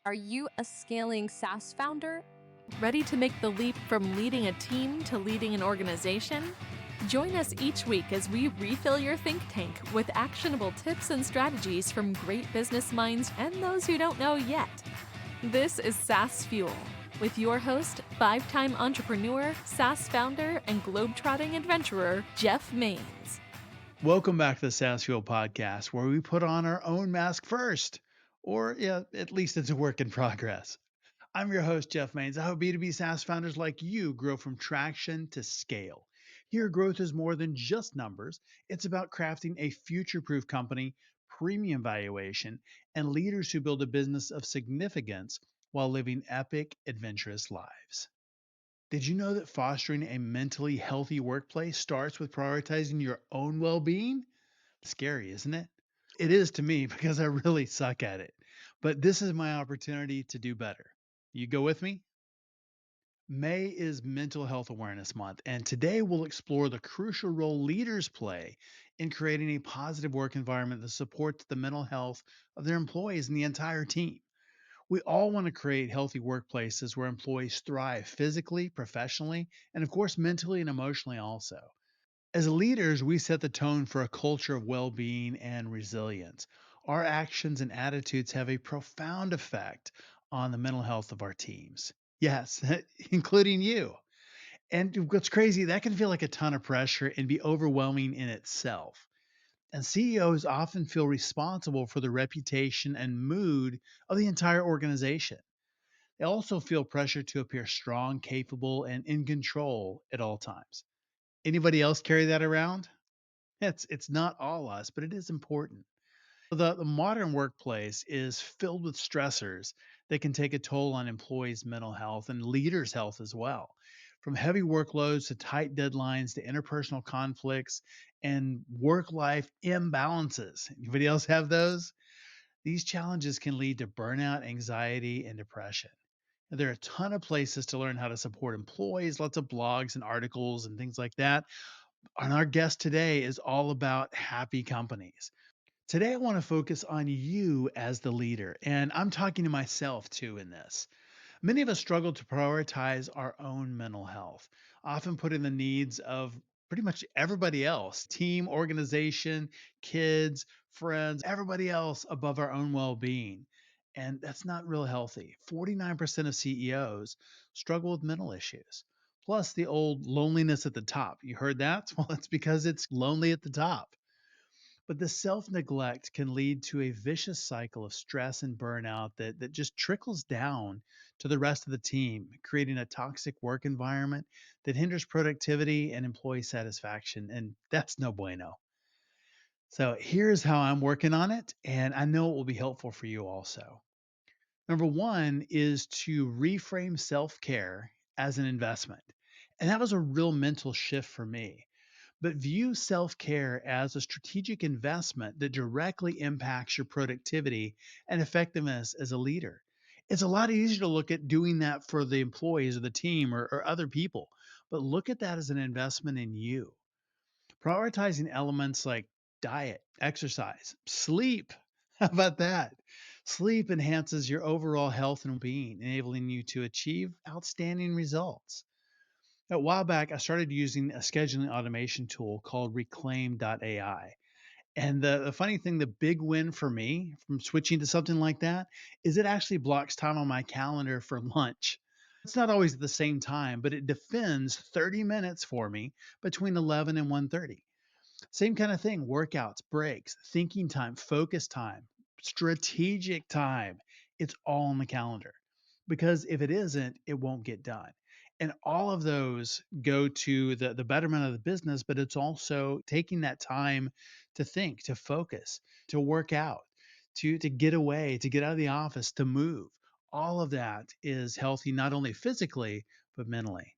Are you a scaling SaaS founder? Ready to make the leap from leading a team to leading an organization? Join us each week as we refill your think tank with actionable tips and strategies from great business minds and those who don't know yet. This is SaaS Fuel with your host, 5-time entrepreneur, SaaS founder, and globetrotting adventurer, Jeff Maines. Welcome back to the SaaS Fuel Podcast, where we put on our own mask first, or at least it's a work in progress. I'm your host, Jeff Maines. I hope B2B SaaS founders like you grow from traction to scale. Here, growth is more than just numbers. It's about crafting a future-proof company, premium valuation, and leaders who build a business of significance while living epic, adventurous lives. Did you know that fostering a mentally healthy workplace starts with prioritizing your own well being? Scary, isn't it? It is to me because I really suck at it. But this is my opportunity to do better. You go with me? May is Mental Health Awareness Month, and today we'll explore the crucial role leaders play in creating a positive work environment that supports the mental health of their employees and the entire team. We all want to create healthy workplaces where employees thrive physically, professionally, and of course, mentally and emotionally also. As leaders, we set the tone for a culture of well being and resilience. Our actions and attitudes have a profound effect on the mental health of our teams. Yes, including you. And what's crazy, that can feel like a ton of pressure and be overwhelming in itself. And CEOs often feel responsible for the reputation and mood of the entire organization. They also feel pressure to appear strong, capable, and in control at all times. Anybody else carry that around? It's not all us, but it is important. The modern workplace is filled with stressors that can take a toll on employees' mental health and leaders' health as well. From heavy workloads to tight deadlines to interpersonal conflicts and work life imbalances. Anybody else have those? These challenges can lead to burnout, anxiety, and depression. And there are a ton of places to learn how to support employees, lots of blogs and articles and things like that. And our guest today is all about happy companies. Today, I want to focus on you as the leader, and I'm talking to myself too in this. Many of us struggle to prioritize our own mental health, often putting the needs of pretty much everybody else, team, organization, kids, friends, everybody else above our own well being. And that's not real healthy. 49% of CEOs struggle with mental issues. Plus, the old loneliness at the top. You heard that? Well, it's because it's lonely at the top. But the self neglect can lead to a vicious cycle of stress and burnout that just trickles down to the rest of the team, creating a toxic work environment that hinders productivity and employee satisfaction. And that's no bueno. So here's how I'm working on it. And I know it will be helpful for you also. Number one is to reframe self care as an investment. And that was a real mental shift for me, but view self care as a strategic investment that directly impacts your productivity and effectiveness as a leader. It's a lot easier to look at doing that for the employees or the team or other people, but look at that as an investment in you. Prioritizing elements like diet, exercise, sleep. How about that? Sleep enhances your overall health and being, enabling you to achieve outstanding results. A while back, I started using a scheduling automation tool called Reclaim.ai. And the funny thing, the big win for me from switching to something like that is it actually blocks time on my calendar for lunch. It's not always at the same time, but it defends 30 minutes for me between 11 and 1:30. Same kind of thing, workouts, breaks, thinking time, focus time, strategic time. It's all on the calendar because if it isn't, it won't get done. And all of those go to the betterment of the business, but it's also taking that time to think, to focus, to work out, to get away, to get out of the office, to move. All of that is healthy, not only physically, but mentally.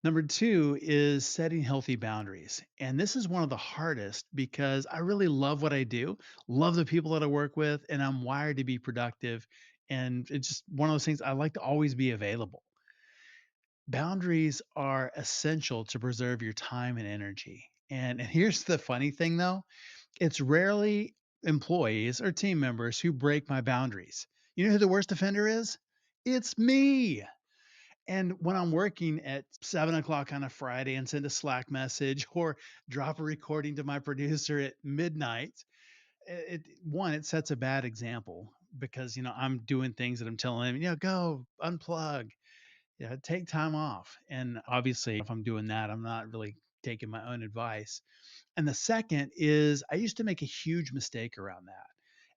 Number two is setting healthy boundaries. And this is one of the hardest because I really love what I do, love the people that I work with, and I'm wired to be productive. And it's just one of those things I like to always be available. Boundaries are essential to preserve your time and energy. And here's the funny thing though, it's rarely employees or team members who break my boundaries. You know who the worst offender is? It's me. And when I'm working at 7 o'clock on a Friday and send a Slack message or drop a recording to my producer at midnight, it sets a bad example because I'm doing things that I'm telling him, go unplug, take time off. And obviously, if I'm doing that, I'm not really taking my own advice. And the second is I used to make a huge mistake around that.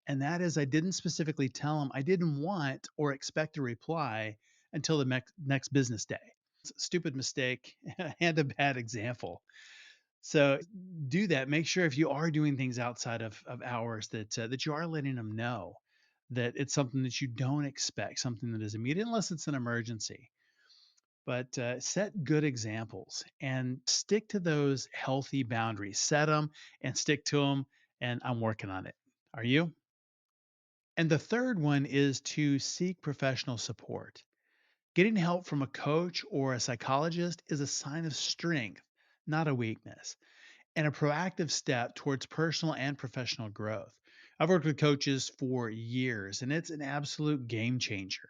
And that is I didn't specifically tell him I didn't want or expect a reply until the next business day. It's a stupid mistake and a bad example. So do that. Make sure if you are doing things outside of hours that you are letting them know that it's something that you don't expect, something that is immediate, unless it's an emergency. But set good examples and stick to those healthy boundaries. Set them and stick to them. And I'm working on it. Are you? And the third one is to seek professional support. Getting help from a coach or a psychologist is a sign of strength, not a weakness, and a proactive step towards personal and professional growth. I've worked with coaches for years, and it's an absolute game changer.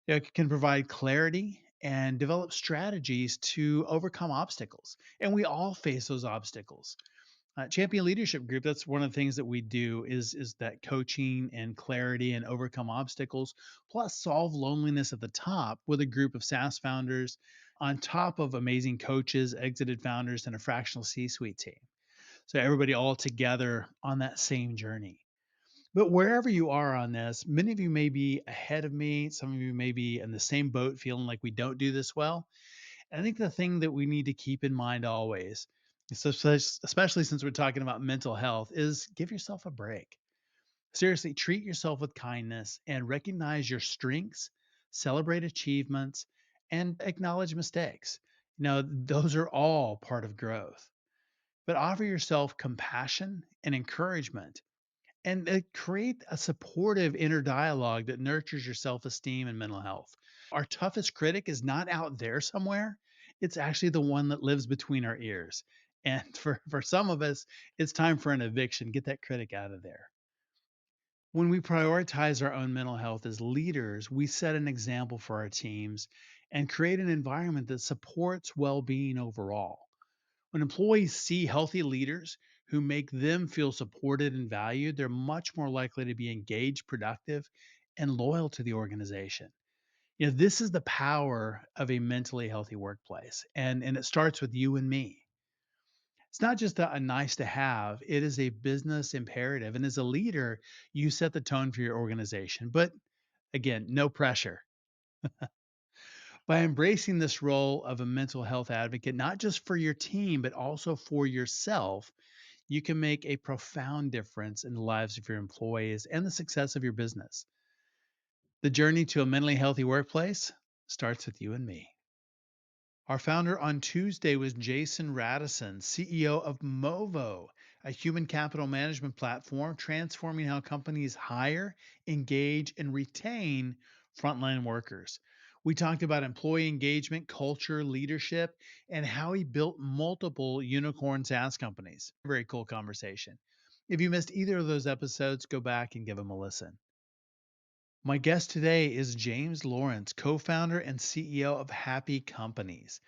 It can provide clarity and develop strategies to overcome obstacles. And we all face those obstacles. Champion Leadership Group, that's one of the things that we do is that coaching and clarity and overcome obstacles, plus solve loneliness at the top with a group of SaaS founders on top of amazing coaches, exited founders, and a fractional C-suite team. So everybody all together on that same journey. But wherever you are on this, many of you may be ahead of me. Some of you may be in the same boat, feeling like we don't do this well. And I think the thing that we need to keep in mind always, especially since we're talking about mental health, is give yourself a break. Seriously, treat yourself with kindness and recognize your strengths, celebrate achievements, and acknowledge mistakes. Those are all part of growth. But offer yourself compassion and encouragement and create a supportive inner dialogue that nurtures your self esteem and mental health. Our toughest critic is not out there somewhere. It's actually the one that lives between our ears. And for some of us, it's time for an eviction. Get that critic out of there. When we prioritize our own mental health as leaders, we set an example for our teams and create an environment that supports well being overall. When employees see healthy leaders who make them feel supported and valued, they're much more likely to be engaged, productive, and loyal to the organization. This is the power of a mentally healthy workplace. And it starts with you and me. It's not just a nice to have, it is a business imperative. And as a leader, you set the tone for your organization. But again, no pressure. By embracing this role of a mental health advocate, not just for your team, but also for yourself, you can make a profound difference in the lives of your employees and the success of your business. The journey to a mentally healthy workplace starts with you and me. Our founder on Tuesday was Jason Radisson, CEO of Movo, a human capital management platform transforming how companies hire, engage, and retain frontline workers. We talked about employee engagement, culture, leadership, and how he built multiple unicorn SaaS companies. Very cool conversation. If you missed either of those episodes, go back and give them a listen. My guest today is James Lawrence, co founder and CEO of Happy Companies.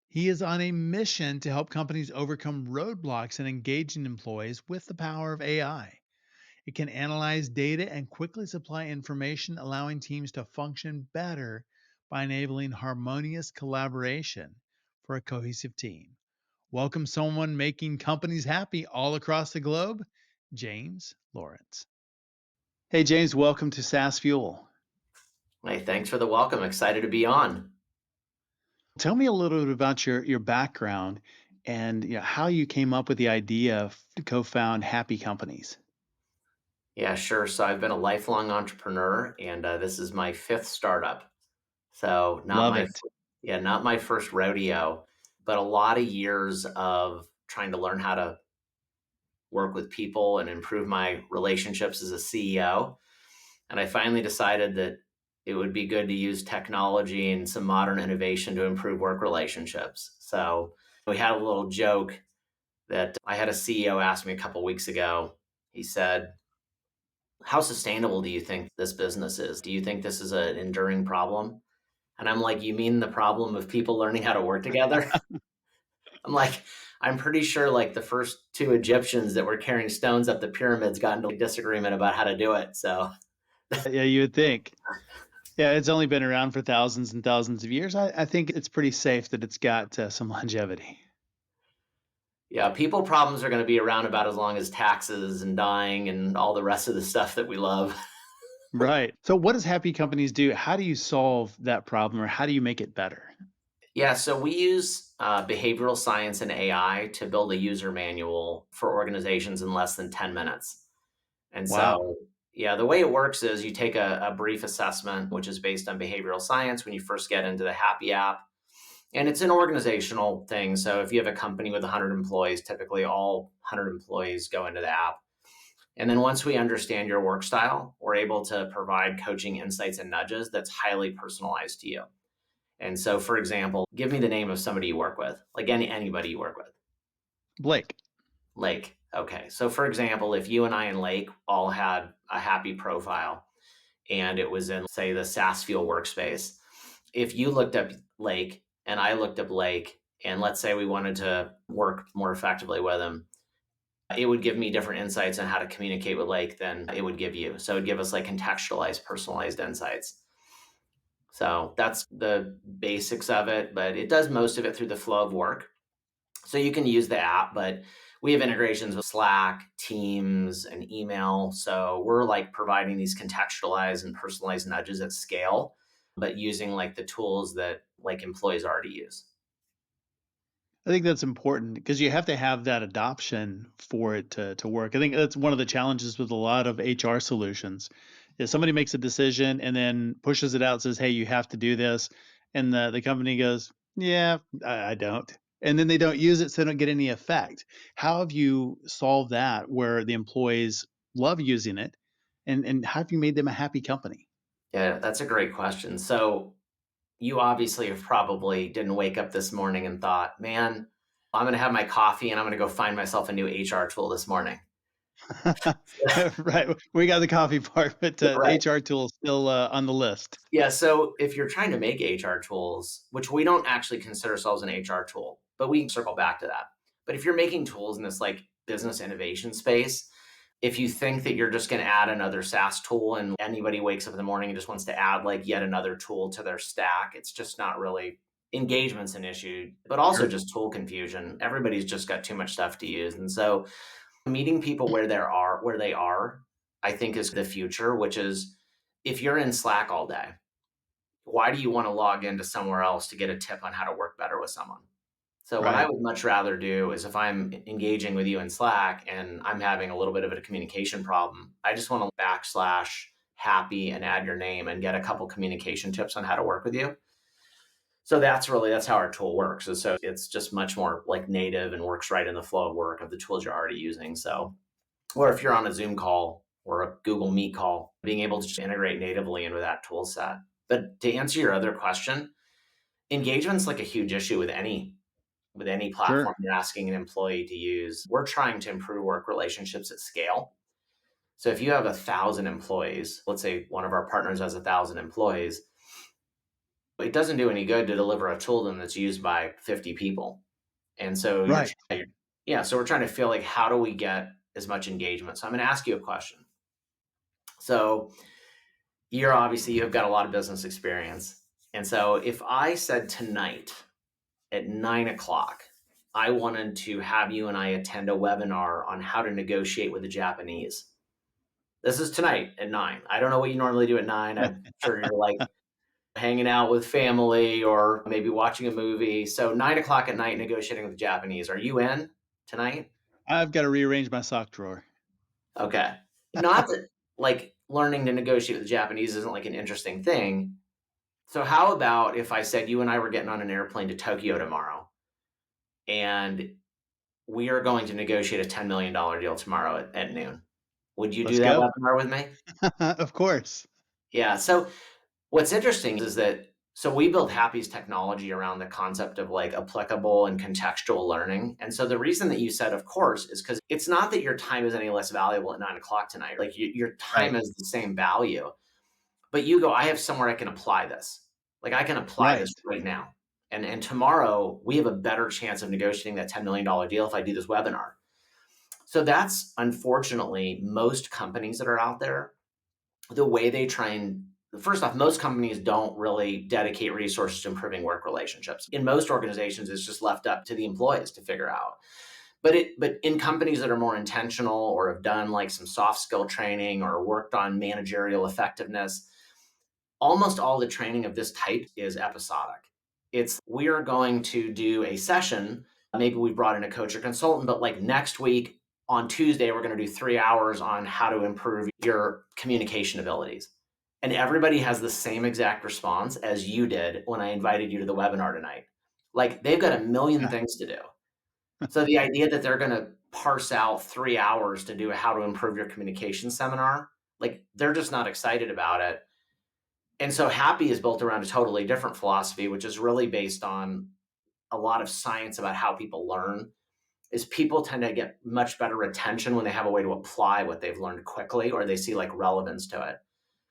He is on a mission to help companies overcome roadblocks and engaging employees with the power of AI. It can analyze data and quickly supply information, allowing teams to function better by enabling harmonious collaboration for a cohesive team. Welcome, someone making companies happy all across the globe, James Lawrence. Hey, James, welcome to SaaS Fuel. Hey, thanks for the welcome. Excited to be on. Tell me a little bit about your background and how you came up with the idea to co-found Happy Companies. Yeah, sure. So I've been a lifelong entrepreneur, and this is my fifth startup. So Love it. not my first rodeo, but a lot of years of trying to learn how to work with people and improve my relationships as a CEO. And I finally decided that it would be good to use technology and some modern innovation to improve work relationships. So we had a little joke that I had a CEO ask me a couple weeks ago. He said, how sustainable do you think this business is? Do you think this is an enduring problem? And I'm like, you mean the problem of people learning how to work together? I'm like, I'm pretty sure like the first two Egyptians that were carrying stones up the pyramids got into a disagreement about how to do it. So Yeah, you would think. Yeah, it's only been around for thousands and thousands of years. I think it's pretty safe that it's got some longevity. yeah, people problems are going to be around about as long as taxes and dying and all the rest of the stuff that we love. Right. So, what does happy companies do? How do you solve that problem or how do you make it better? Yeah, so we use behavioral science and AI to build a user manual for organizations in less than 10 minutes. And Wow. so, yeah, the way it works is you take a brief assessment, which is based on behavioral science when you first get into the Happy app. And it's an organizational thing. So if you have a company with 100 employees, typically all 100 employees go into the app. And then once we understand your work style, we're able to provide coaching insights and nudges that's highly personalized to you. And so, for example, give me the name of somebody you work with, like anybody you work with. Blake. Lake. Okay. So, for example, if you and I and Lake all had a happy profile and it was in, say, the SaaS Fuel workspace, if you looked up Lake and I looked up Lake, and let's say we wanted to work more effectively with him, it would give me different insights on how to communicate with Lake than it would give you. So, it would give us like contextualized, personalized insights. So, that's the basics of it, but it does most of it through the flow of work. So you can use the app, but we have integrations with Slack, Teams, and email. So we're like providing these contextualized and personalized nudges at scale, but using like the tools that like employees already use. I think that's important because you have to have that adoption for it to work. I think that's one of the challenges with a lot of HR solutions. Is somebody makes a decision and then pushes it out, says, "Hey, you have to do this," and the company goes, "Yeah, I don't," and then they don't use it, so they don't get any effect. How have you solved that where the employees love using it, and how have you made them a happy company? Yeah, that's a great question. So you obviously have probably didn't wake up this morning and thought, man, I'm going to have my coffee and I'm going to go find myself a new HR tool this morning. Right, we got the coffee part, but the Right. HR tool is still on the list. Yeah. So if you're trying to make HR tools, which we don't actually consider ourselves an HR tool, but we can circle back to that. But if you're making tools in this like business innovation space, if you think that you're just going to add another SaaS tool and anybody wakes up in the morning and just wants to add like yet another tool to their stack, it's just not really engagement's an issue, but also Sure. just tool confusion. Everybody's just got too much stuff to use. And so meeting people where they are, I think is the future, which is if you're in Slack all day, why do you want to log into somewhere else to get a tip on how to work better with someone? So what I Right. would much rather do is if I'm engaging with you in Slack and I'm having a little bit of a communication problem, I just want to backslash happy and add your name and get a couple communication tips on how to work with you. So that's how our tool works. And so it's just much more like native and works right in the flow of work of the tools you're already using. So or if you're on a Zoom call or a Google Meet call, being able to just integrate natively into that tool set. But to answer your other question, engagement's like a huge issue with any Sure. platform you're asking an employee to use. We're trying to improve work relationships at scale. So if you have 1,000 employees, let's say one of our partners has 1,000 employees, it doesn't do any good to deliver a tool to them that's used by 50 people. And so Right. yeah, so we're trying to feel like how do we get as much engagement? So I'm going to ask you a question. So you've got a lot of business experience. And so if I said tonight at 9 o'clock, I wanted to have you and I attend a webinar on how to negotiate with the Japanese. This is tonight at 9. I don't know what you normally do at 9. I'm sure you're like hanging out with family or maybe watching a movie. So 9 o'clock at night, negotiating with the Japanese. Are you in tonight? I've got to rearrange my sock drawer. Okay. Not that like learning to negotiate with the Japanese isn't like an interesting thing. So how about if I said you and I were getting on an airplane to Tokyo tomorrow and we are going to negotiate a $10 million deal tomorrow at noon. Would you do Let's that go. webinar with me? Of course. Yeah. So what's interesting is that So we build Happy's technology around the concept of like applicable and contextual learning. And so the reason that you said, of course, is because it's not that your time is any less valuable at 9 o'clock tonight. Like your time Right. is the same value, but you go, I have somewhere I can apply this. Like I can apply this Right. right now. And tomorrow we have a better chance of negotiating that $10 million deal if I do this webinar. So that's unfortunately most companies that are out there, the way they try and first off, most companies don't really dedicate resources to improving work relationships. In most organizations, it's just left up to the employees to figure out. But in companies that are more intentional or have done like some soft skill training or worked on managerial effectiveness, almost all the training of this type is episodic. It's we are going to do a session. Maybe we brought in a coach or consultant, but like next week on Tuesday, we're going to do 3 hours on how to improve your communication abilities. And everybody has the same exact response as you did when I invited you to the webinar tonight. Like they've got a million Yeah. things to do. So the idea that they're going to parse out 3 hours to do a how to improve your communication seminar, like they're just not excited about it. And so Happy is built around a totally different philosophy, which is really based on a lot of science about how people learn. Is people tend to get much better retention when they have a way to apply what they've learned quickly or they see like relevance to it.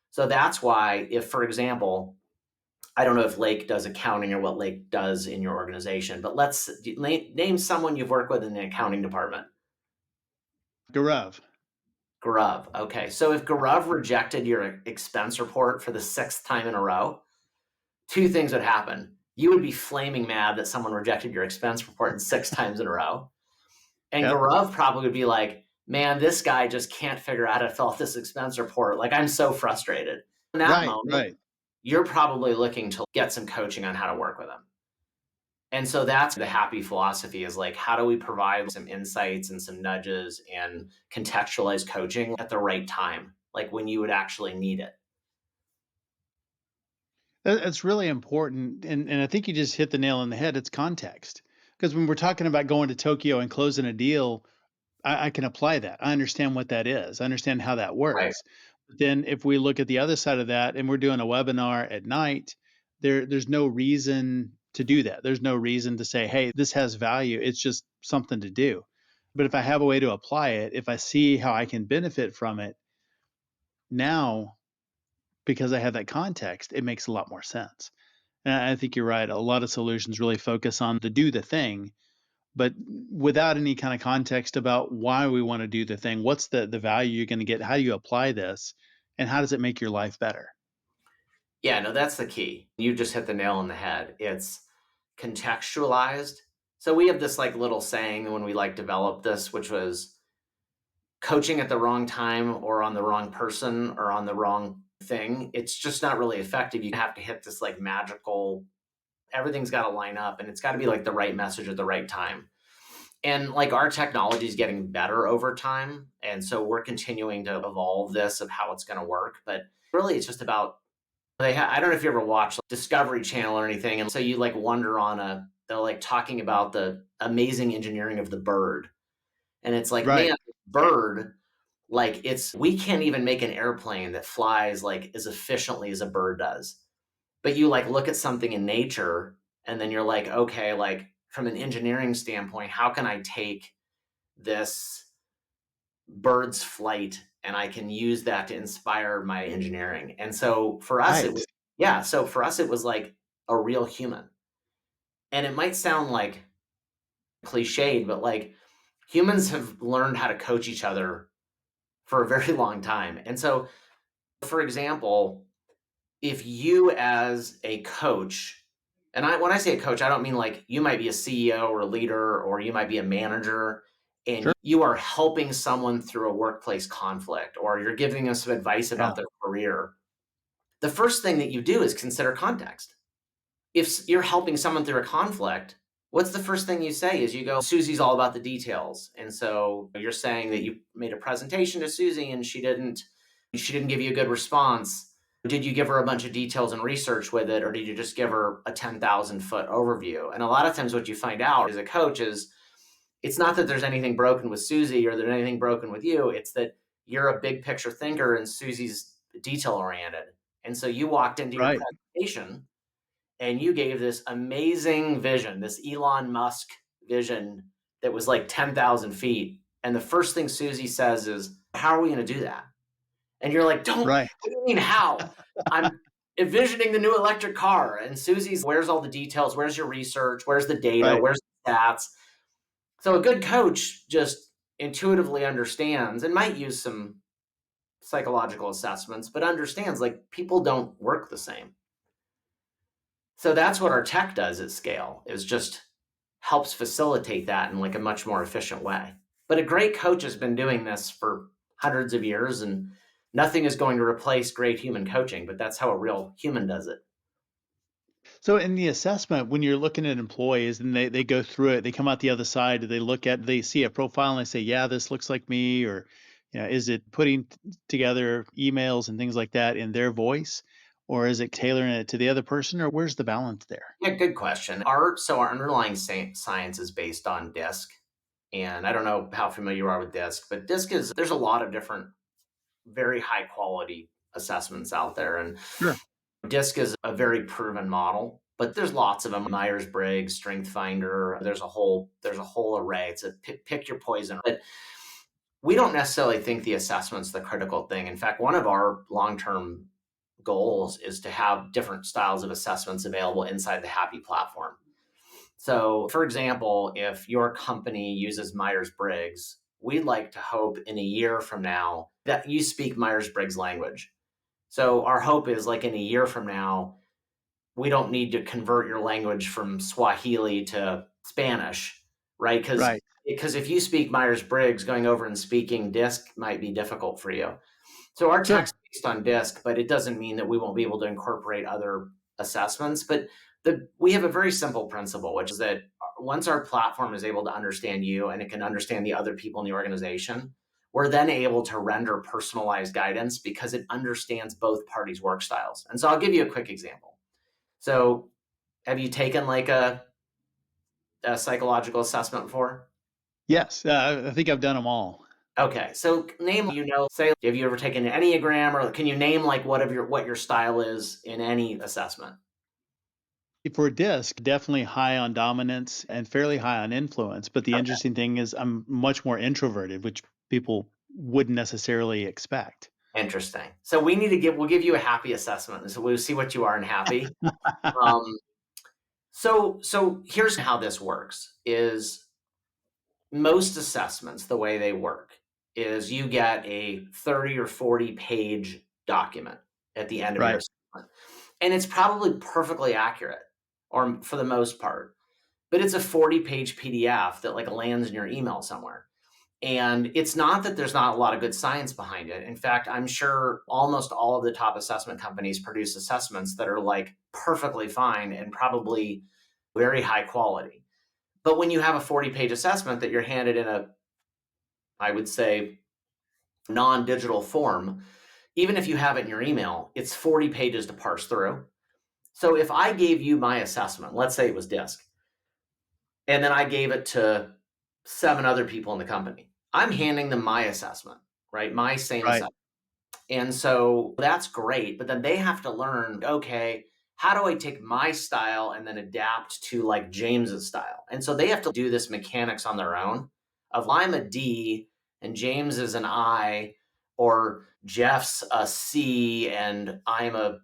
So that's why if, for example, I don't know if Lake does accounting or what Lake does in your organization, but let's name someone you've worked with in the accounting department. Gaurav. Gaurav. Okay. So if Gaurav rejected your expense report for the 6th time in a row, 2 things would happen. You would be flaming mad that someone rejected your expense report 6 times in a row. And Yep. Gaurav probably would be like, man, this guy just can't figure out how to fill out this expense report. Like, I'm so frustrated. In that Right. moment, Right. you're probably looking to get some coaching on how to work with them. And so that's the Happy philosophy is like, how do we provide some insights and some nudges and contextualize coaching at the right time, like when you would actually need it? That's really important. And I think you just hit the nail on the head. It's context. Because when we're talking about going to Tokyo and closing a deal, I can apply that. I understand what that is. I understand how that Right. works. But then if we look at the other side of that and we're doing a webinar at night, there's no reason to do that. There's no reason to say, hey, this has value. It's just something to do. But if I have a way to apply it, if I see how I can benefit from it now, because I have that context, it makes a lot more sense. And I think you're right. A lot of solutions really focus on the do the thing, but without any kind of context about why we want to do the thing. What's the value you're going to get? How do you apply this? And how does it make your life better? Yeah, no, that's the key. You just hit the nail on the head. It's contextualized. So we have this like little saying when we like developed this, which was coaching at the wrong time or on the wrong person or on the wrong thing. It's just not really effective. You have to hit this like magical, everything's got to line up and it's got to be like the right message at the right time. And like our technology is getting better over time. And so we're continuing to evolve this of how it's going to work. But really, it's just about I don't know if you ever watch Discovery Channel or anything, and so you like wonder they're like talking about the amazing engineering of the bird, and it's like, Right. man, bird, like we can't even make an airplane that flies like as efficiently as a bird does. But you like look at something in nature, and then you're like, okay, like from an engineering standpoint, how can I take this bird's flight and I can use that to inspire my engineering. And so for us, Right. so for us, it was like a real human. And it might sound like cliched, but like humans have learned how to coach each other for a very long time. And so, for example, if you as a coach, and when I say a coach, I don't mean like you might be a CEO or a leader, or you might be a manager, and Sure. you are helping someone through a workplace conflict, or you're giving them some advice Yeah. about their career. The first thing that you do is consider context. If you're helping someone through a conflict, what's the first thing you say is you go, Susie's all about the details. And so you're saying that you made a presentation to Susie and she didn't give you a good response. Did you give her a bunch of details and research with it, or did you just give her a 10,000 foot overview? And a lot of times what you find out as a coach is it's not that there's anything broken with Susie or there's anything broken with you. It's that you're a big picture thinker and Susie's detail oriented. And so you walked into your Right. presentation and you gave this amazing vision, this Elon Musk vision that was like 10,000 feet. And the first thing Susie says is, how are we going to do that? And you're like, what Right. do you mean how? I'm envisioning the new electric car. And Susie's, where's all the details? Where's your research? Where's the data? Right. Where's the stats? So a good coach just intuitively understands and might use some psychological assessments, but understands like people don't work the same. So that's what our tech does at scale, is just helps facilitate that in like a much more efficient way. But a great coach has been doing this for hundreds of years, and nothing is going to replace great human coaching, but that's how a real human does it. So in the assessment, when you're looking at employees and they go through it, they come out the other side, they see a profile and they say, yeah, this looks like me, or is it putting together emails and things like that in their voice, or is it tailoring it to the other person, or where's the balance there? Yeah, good question. Our underlying science is based on DISC. And I don't know how familiar you are with DISC, but there's a lot of different, very high quality assessments out there. And Sure. DISC is a very proven model, but there's lots of them. Myers-Briggs, Strength Finder, there's a whole array. It's a pick your poison. But we don't necessarily think the assessment's the critical thing. In fact, one of our long-term goals is to have different styles of assessments available inside the Happy platform. So, for example, if your company uses Myers-Briggs, we'd like to hope in a year from now that you speak Myers-Briggs language. So our hope is like in a year from now, we don't need to convert your language from Swahili to Spanish, right? Right. Because if you speak Myers-Briggs, going over and speaking DISC might be difficult for you. So our Sure. tech's based on DISC, but it doesn't mean that we won't be able to incorporate other assessments. But we have a very simple principle, which is that once our platform is able to understand you and it can understand the other people in the organization, we're then able to render personalized guidance because it understands both parties' work styles. And so I'll give you a quick example. So have you taken like a psychological assessment before? Yes. I think I've done them all. Okay. So name, say, have you ever taken an Enneagram, or can you name like what your style is in any assessment? For DISC, definitely high on dominance and fairly high on influence. But the Okay. interesting thing is I'm much more introverted, which people wouldn't necessarily expect. Interesting. So we'll give you a happy assessment. So we'll see what you are in happy. Um, so here's how this works is most assessments, the way they work is you get a 30 or 40 page document at the end of your Right. assessment. And it's probably perfectly accurate, or for the most part, but it's a 40-page PDF that like lands in your email somewhere. And it's not that there's not a lot of good science behind it. In fact, I'm sure almost all of the top assessment companies produce assessments that are like perfectly fine and probably very high quality. But when you have a 40-page assessment that you're handed in I would say, non-digital form, even if you have it in your email, it's 40 pages to parse through. So if I gave you my assessment, let's say it was DISC, and then I gave it to 7 other people in the company, I'm handing them my assessment, right? My same Right. assessment. And so that's great. But then they have to learn, okay, how do I take my style and then adapt to like James's style? And so they have to do this mechanics on their own of I'm a D and James is an I, or Jeff's a C and I'm a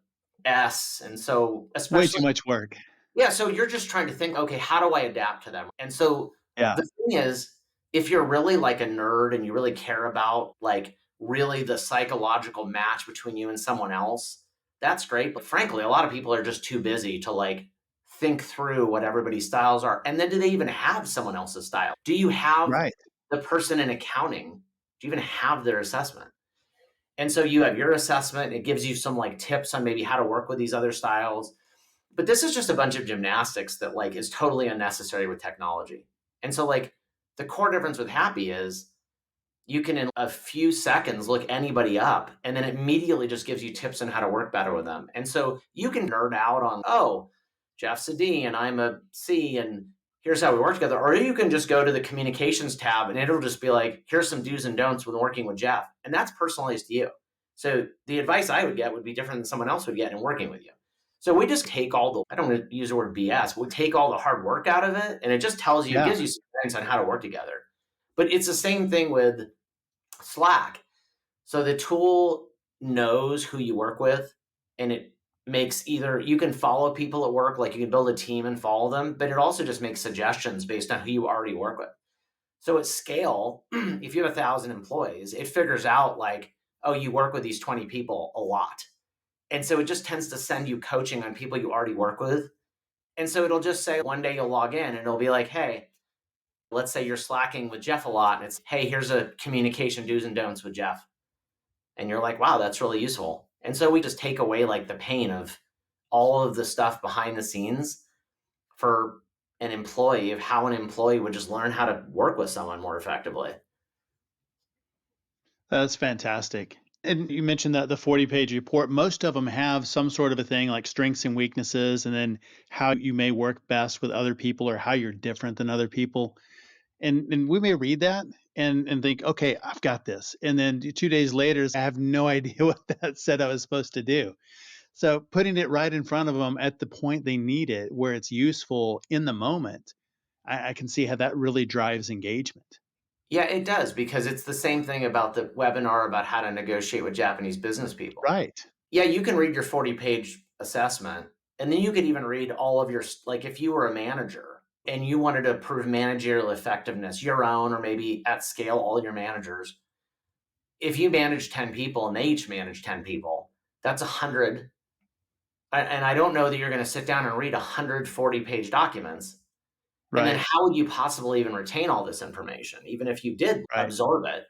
S. And so Way too especially, much work. yeah, so you're just trying to think, okay, how do I adapt to them? And so Yeah. the thing is, if you're really like a nerd and you really care about like really the psychological match between you and someone else, that's great. But frankly, a lot of people are just too busy to like think through what everybody's styles are. And then do they even have someone else's style? Do you have Right. the person in accounting? Do you even have their assessment? And so you have your assessment. It gives you some like tips on maybe how to work with these other styles. But this is just a bunch of gymnastics that like is totally unnecessary with technology. And so like the core difference with Happy is you can in a few seconds look anybody up and then immediately just gives you tips on how to work better with them. And so you can nerd out on, oh, Jeff's a D and I'm a C and here's how we work together. Or you can just go to the communications tab and it'll just be like, here's some do's and don'ts when working with Jeff. And that's personalized to you. So the advice I would get would be different than someone else would get in working with you. So we just take all the, I don't want to use the word BS, we take all the hard work out of it, and it just tells you, it Yeah. gives you some guidance on how to work together. But it's the same thing with Slack. So the tool knows who you work with, and it makes either you can follow people at work, like you can build a team and follow them, but it also just makes suggestions based on who you already work with. So at scale, if you have 1,000 employees, it figures out like, oh, you work with these 20 people a lot. And so it just tends to send you coaching on people you already work with. And so it'll just say one day you'll log in and it'll be like, hey, let's say you're slacking with Jeff a lot. And it's, hey, here's a communication do's and don'ts with Jeff. And you're like, wow, that's really useful. And so we just take away like the pain of all of the stuff behind the scenes for an employee, of how an employee would just learn how to work with someone more effectively. That's fantastic. And you mentioned that the 40-page report, most of them have some sort of a thing like strengths and weaknesses, and then how you may work best with other people or how you're different than other people. And we may read that and think, okay, I've got this. And then 2 days later, I have no idea what that said I was supposed to do. So putting it right in front of them at the point they need it, where it's useful in the moment, I can see how that really drives engagement. Yeah, it does, because it's the same thing about the webinar about how to negotiate with Japanese business people. Right. Yeah, you can read your 40-page assessment, and then you could even read all of your, like if you were a manager and you wanted to prove managerial effectiveness, your own, or maybe at scale, all your managers, if you manage 10 people and they each manage 10 people, that's 100. And I don't know that you're going to sit down and read 140-page documents. And then Right. how would you possibly even retain all this information, even if you did Right. absorb it?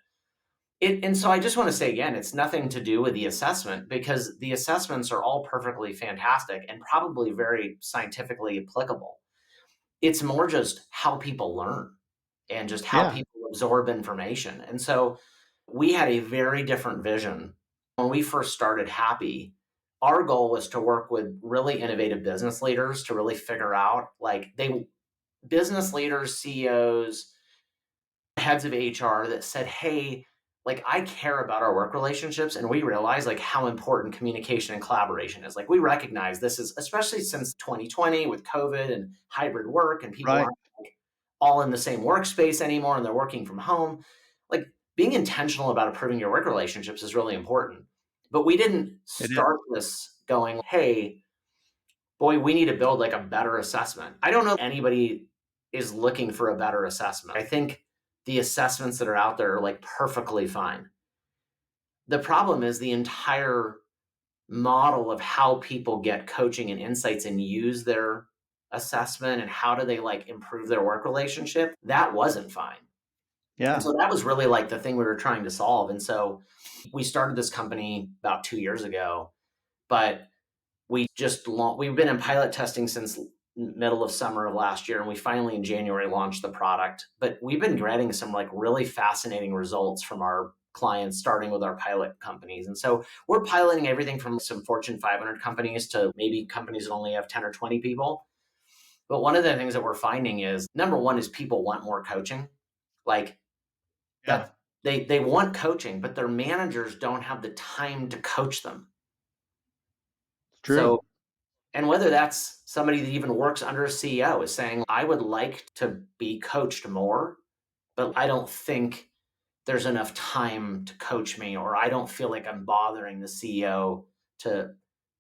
And so I just want to say again, it's nothing to do with the assessment, because the assessments are all perfectly fantastic and probably very scientifically applicable. It's more just how people learn and just how Yeah. people absorb information. And so we had a very different vision. When we first started Happy, our goal was to work with really innovative business leaders to really figure out, like, business leaders, CEOs, heads of HR that said, hey, like, I care about our work relationships, and we realize like how important communication and collaboration is. Like, we recognize this is, especially since 2020 with COVID and hybrid work, and people Right. aren't like all in the same workspace anymore and they're working from home. Like, being intentional about improving your work relationships is really important. But we didn't It is. start this going, hey, boy, we need to build like a better assessment. I don't know if anybody is looking for a better assessment. I think the assessments that are out there are like perfectly fine. The problem is the entire model of how people get coaching and insights and use their assessment, and how do they like improve their work relationship, that wasn't fine. And Yeah. so that was really like the thing we were trying to solve. And so we started this company about 2 years ago, but we've been in pilot testing since middle of summer of last year, and we finally in January launched the product. But we've been getting some like really fascinating results from our clients, starting with our pilot companies. And so we're piloting everything from some Fortune 500 companies to maybe companies that only have 10 or 20 people. But one of the things that we're finding is, number one, is people want more coaching. Like, Yeah. that they want coaching, but their managers don't have the time to coach them. It's true. So, and whether that's somebody that even works under a CEO is saying, I would like to be coached more, but I don't think there's enough time to coach me, or I don't feel like I'm bothering the CEO to,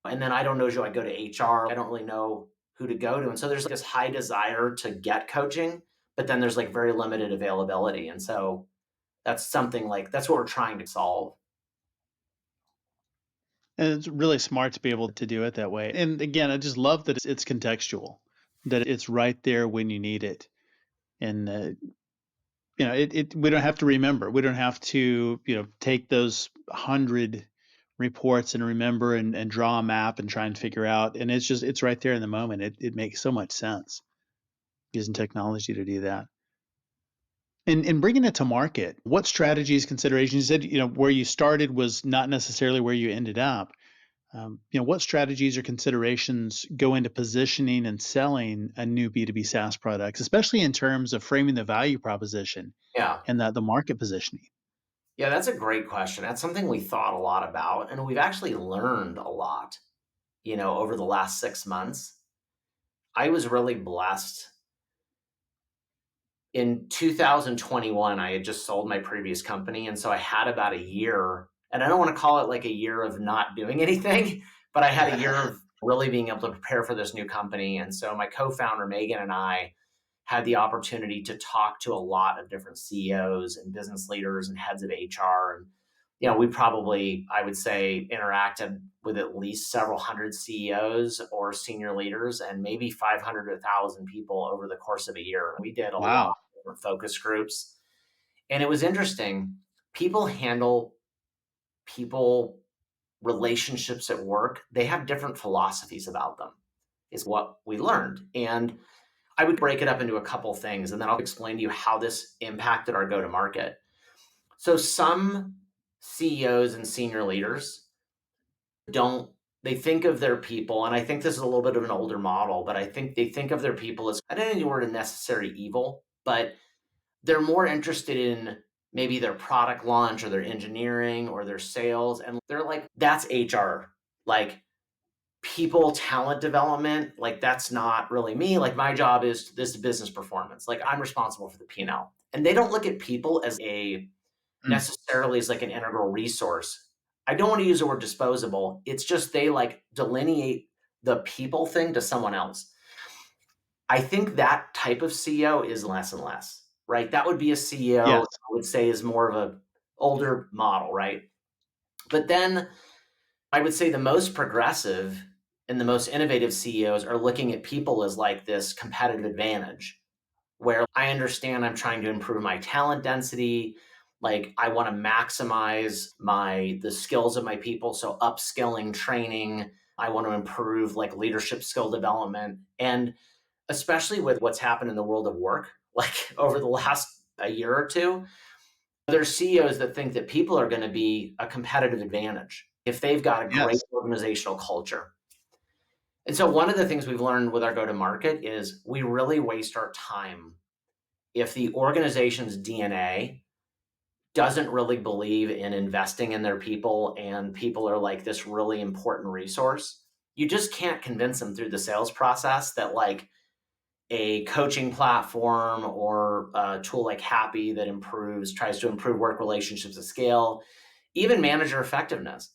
and then I don't know, do I go to HR? I don't really know who to go to. And so there's this high desire to get coaching, but then there's like very limited availability. And so that's something like, that's what we're trying to solve. And it's really smart to be able to do it that way. And again, I just love that it's contextual, that it's right there when you need it. And we don't have to remember. We don't have to, take those 100 reports and remember and draw a map and try and figure out. And it's right there in the moment. It makes so much sense using technology to do that. And bringing it to market, what strategies, considerations? You said, where you started was not necessarily where you ended up. What strategies or considerations go into positioning and selling a new B2B SaaS product, especially in terms of framing the value proposition Yeah. and the market positioning? Yeah, that's a great question. That's something we thought a lot about, and we've actually learned a lot. over the last 6 months, I was really blessed. In 2021, I had just sold my previous company. And so I had about a year, and I don't want to call it like a year of not doing anything, but I had a year of really being able to prepare for this new company. And so my co founder, Megan, and I had the opportunity to talk to a lot of different CEOs and business leaders and heads of HR. And, we probably, I would say, interacted with at least several hundred CEOs or senior leaders and maybe 500 to 1,000 people over the course of a year. We did a lot Wow. of different focus groups. And it was interesting. People handle people relationships at work. They have different philosophies about them, is what we learned. And I would break it up into a couple things, and then I'll explain to you how this impacted our go-to-market. So some CEOs and senior leaders they think of their people, and I think this is a little bit of an older model, but I think they think of their people as, I don't think the word necessary evil, but they're more interested in maybe their product launch or their engineering or their sales. And they're like, that's HR. Like, people talent development, like, that's not really me. Like, my job is this business performance. Like, I'm responsible for the P&L. And they don't look at people as Mm. necessarily as like an integral resource. I don't want to use the word disposable. It's just they like delineate the people thing to someone else. I think that type of CEO is less and less, right? That would be a CEO Yes. I would say is more of a older model, right? But then I would say the most progressive and the most innovative CEOs are looking at people as like this competitive advantage, where I understand I'm trying to improve my talent density. Like, I want to maximize the skills of my people. So upskilling, training, I want to improve like leadership skill development. And especially with what's happened in the world of work, like over the last a year or two, there's CEOs that think that people are going to be a competitive advantage if they've got a great Yes. organizational culture. And so one of the things we've learned with our go-to-market is we really waste our time if the organization's DNA doesn't really believe in investing in their people and people are like this really important resource. You just can't convince them through the sales process that like a coaching platform or a tool like Happy that tries to improve work relationships at scale, even manager effectiveness.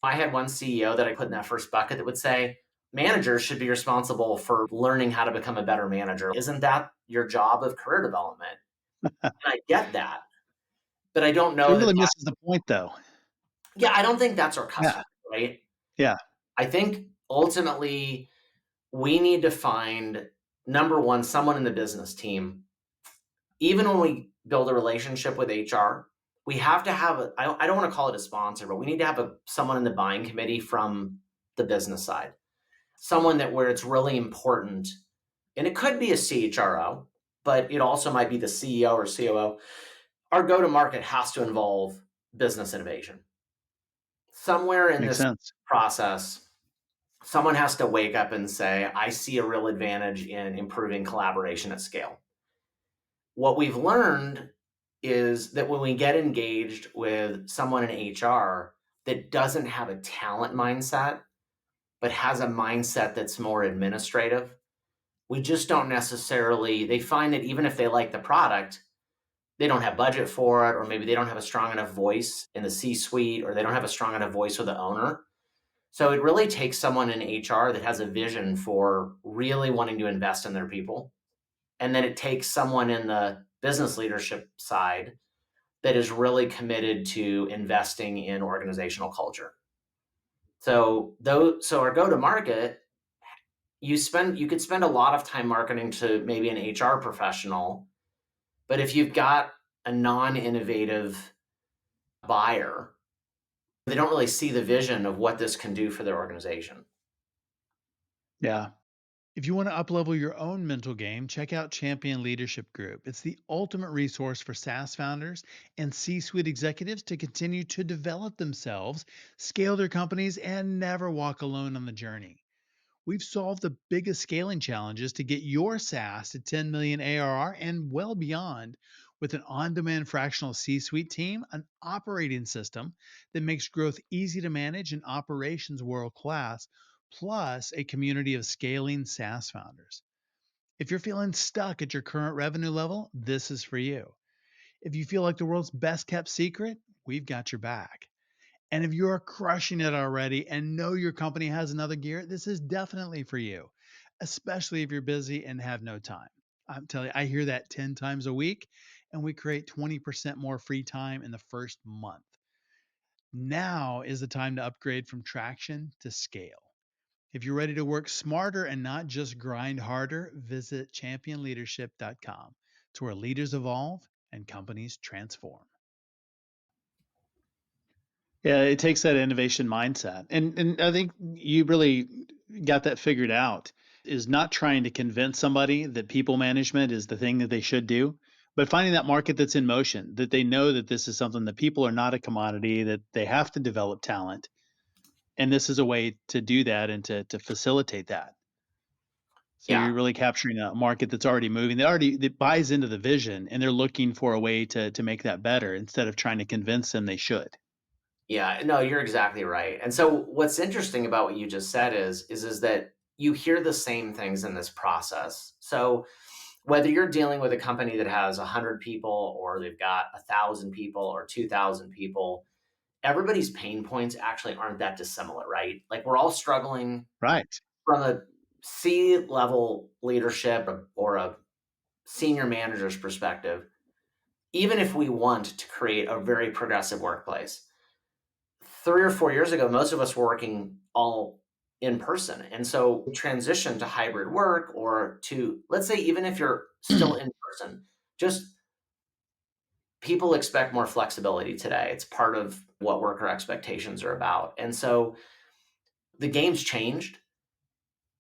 I had one CEO that I put in that first bucket that would say, managers should be responsible for learning how to become a better manager. Isn't that your job of career development? And I get that, but I don't It know really misses the point, though. yeah, I don't think that's our Yeah. customer, right? Yeah. I think ultimately we need to find, number one, someone in the business team. Even when we build a relationship with HR, we have to have I don't want to call it a sponsor, but we need to have someone in the buying committee from the business side. Someone that where it's really important, and it could be a CHRO, but it also might be the CEO or COO. Our go-to-market has to involve business innovation. Somewhere in Makes this sense. process, someone has to wake up and say, I see a real advantage in improving collaboration at scale. What we've learned is that when we get engaged with someone in HR that doesn't have a talent mindset, but has a mindset that's more administrative, we just don't necessarily, they find that even if they like the product, they don't have budget for it, or maybe they don't have a strong enough voice in the C suite, or they don't have a strong enough voice with the owner. So it really takes someone in HR that has a vision for really wanting to invest in their people. And then it takes someone in the business leadership side that is really committed to investing in organizational culture. So our go to market, you could spend a lot of time marketing to maybe an HR professional, but if you've got a non-innovative buyer, they don't really see the vision of what this can do for their organization. Yeah. If you want to uplevel your own mental game, check out Champion Leadership Group. It's the ultimate resource for SaaS founders and C suite executives to continue to develop themselves, scale their companies, and never walk alone on the journey. We've solved the biggest scaling challenges to get your SaaS to 10 million ARR and well beyond with an on demand fractional C suite team, an operating system that makes growth easy to manage, and operations world class, plus a community of scaling SaaS founders. If you're feeling stuck at your current revenue level, this is for you. If you feel like the world's best kept secret, we've got your back. And if you're crushing it already and know your company has another gear, this is definitely for you, especially if you're busy and have no time. I'm telling you, I hear that 10 times a week, and we create 20% more free time in the first month. Now is the time to upgrade from traction to scale. If you're ready to work smarter and not just grind harder, visit championleadership.com. It's where leaders evolve and companies transform. Yeah, it takes that innovation mindset. And I think you really got that figured out, is not trying to convince somebody that people management is the thing that they should do, but finding that market that's in motion, that they know that this is something that people are not a commodity, that they have to develop talent. And this is a way to do that and to facilitate that. So Yeah. you're really capturing a market that's already moving, that buys into the vision, and they're looking for a way to make that better instead of trying to convince them they should. Yeah, no, you're exactly right. And so what's interesting about what you just said is that you hear the same things in this process. So whether you're dealing with a company that has 100 people or they've got 1,000 people or 2,000 people, everybody's pain points actually aren't that dissimilar, right? Like we're all struggling Right. from a C-level leadership or a senior manager's perspective. Even if we want to create a very progressive workplace, 3 or 4 years ago, most of us were working all in person. And so transition to hybrid work or to, let's say, even if you're still in person, just people expect more flexibility today. It's part of what worker expectations are about. And so the game's changed.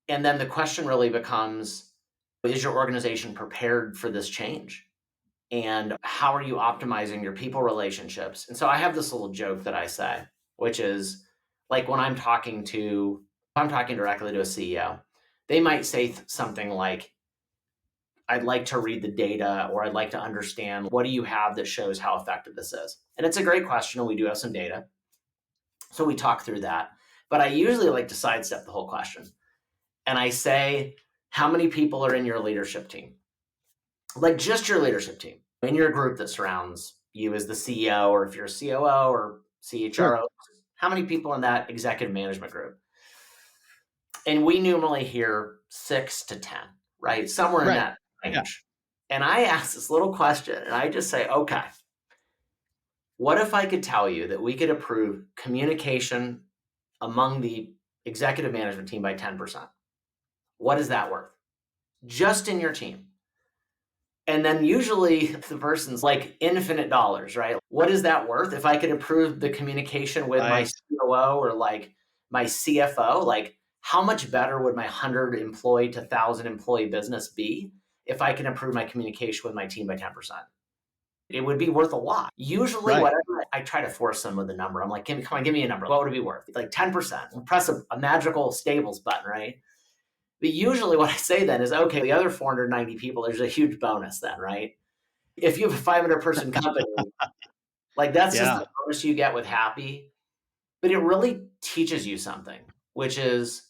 And then the question really becomes, is your organization prepared for this change? And how are you optimizing your people relationships? And so I have this little joke that I say, which is like when I'm talking directly to a CEO, they might say something like, I'd like to read the data, or I'd like to understand, what do you have that shows how effective this is? And it's a great question, and we do have some data. So we talk through that. But I usually like to sidestep the whole question. And I say, how many people are in your leadership team? Like just your leadership team, in your group that surrounds you as the CEO, or if you're a COO or CHRO, Sure. how many people in that executive management group? And we normally hear 6 to 10, right? Somewhere in Right. that range. Yeah. And I ask this little question, and I just say, okay, what if I could tell you that we could improve communication among the executive management team by 10%? What is that worth? Just in your team. And then usually the person's like infinite dollars, right? What is that worth? If I could improve the communication with my Right. COO or like my CFO, like how much better would my 100 employee to 1,000 employee business be if I can improve my communication with my team by 10%? It would be worth a lot. Usually, Right. whatever, I try to force them with a number. I'm like, come on, give me a number. What would it be worth? It's like 10%. We'll press a magical stables button, right? But usually what I say then is, okay, the other 490 people, there's a huge bonus then, right? If you have a 500 person company, like that's just Yeah. the bonus you get with happy. But it really teaches you something, which is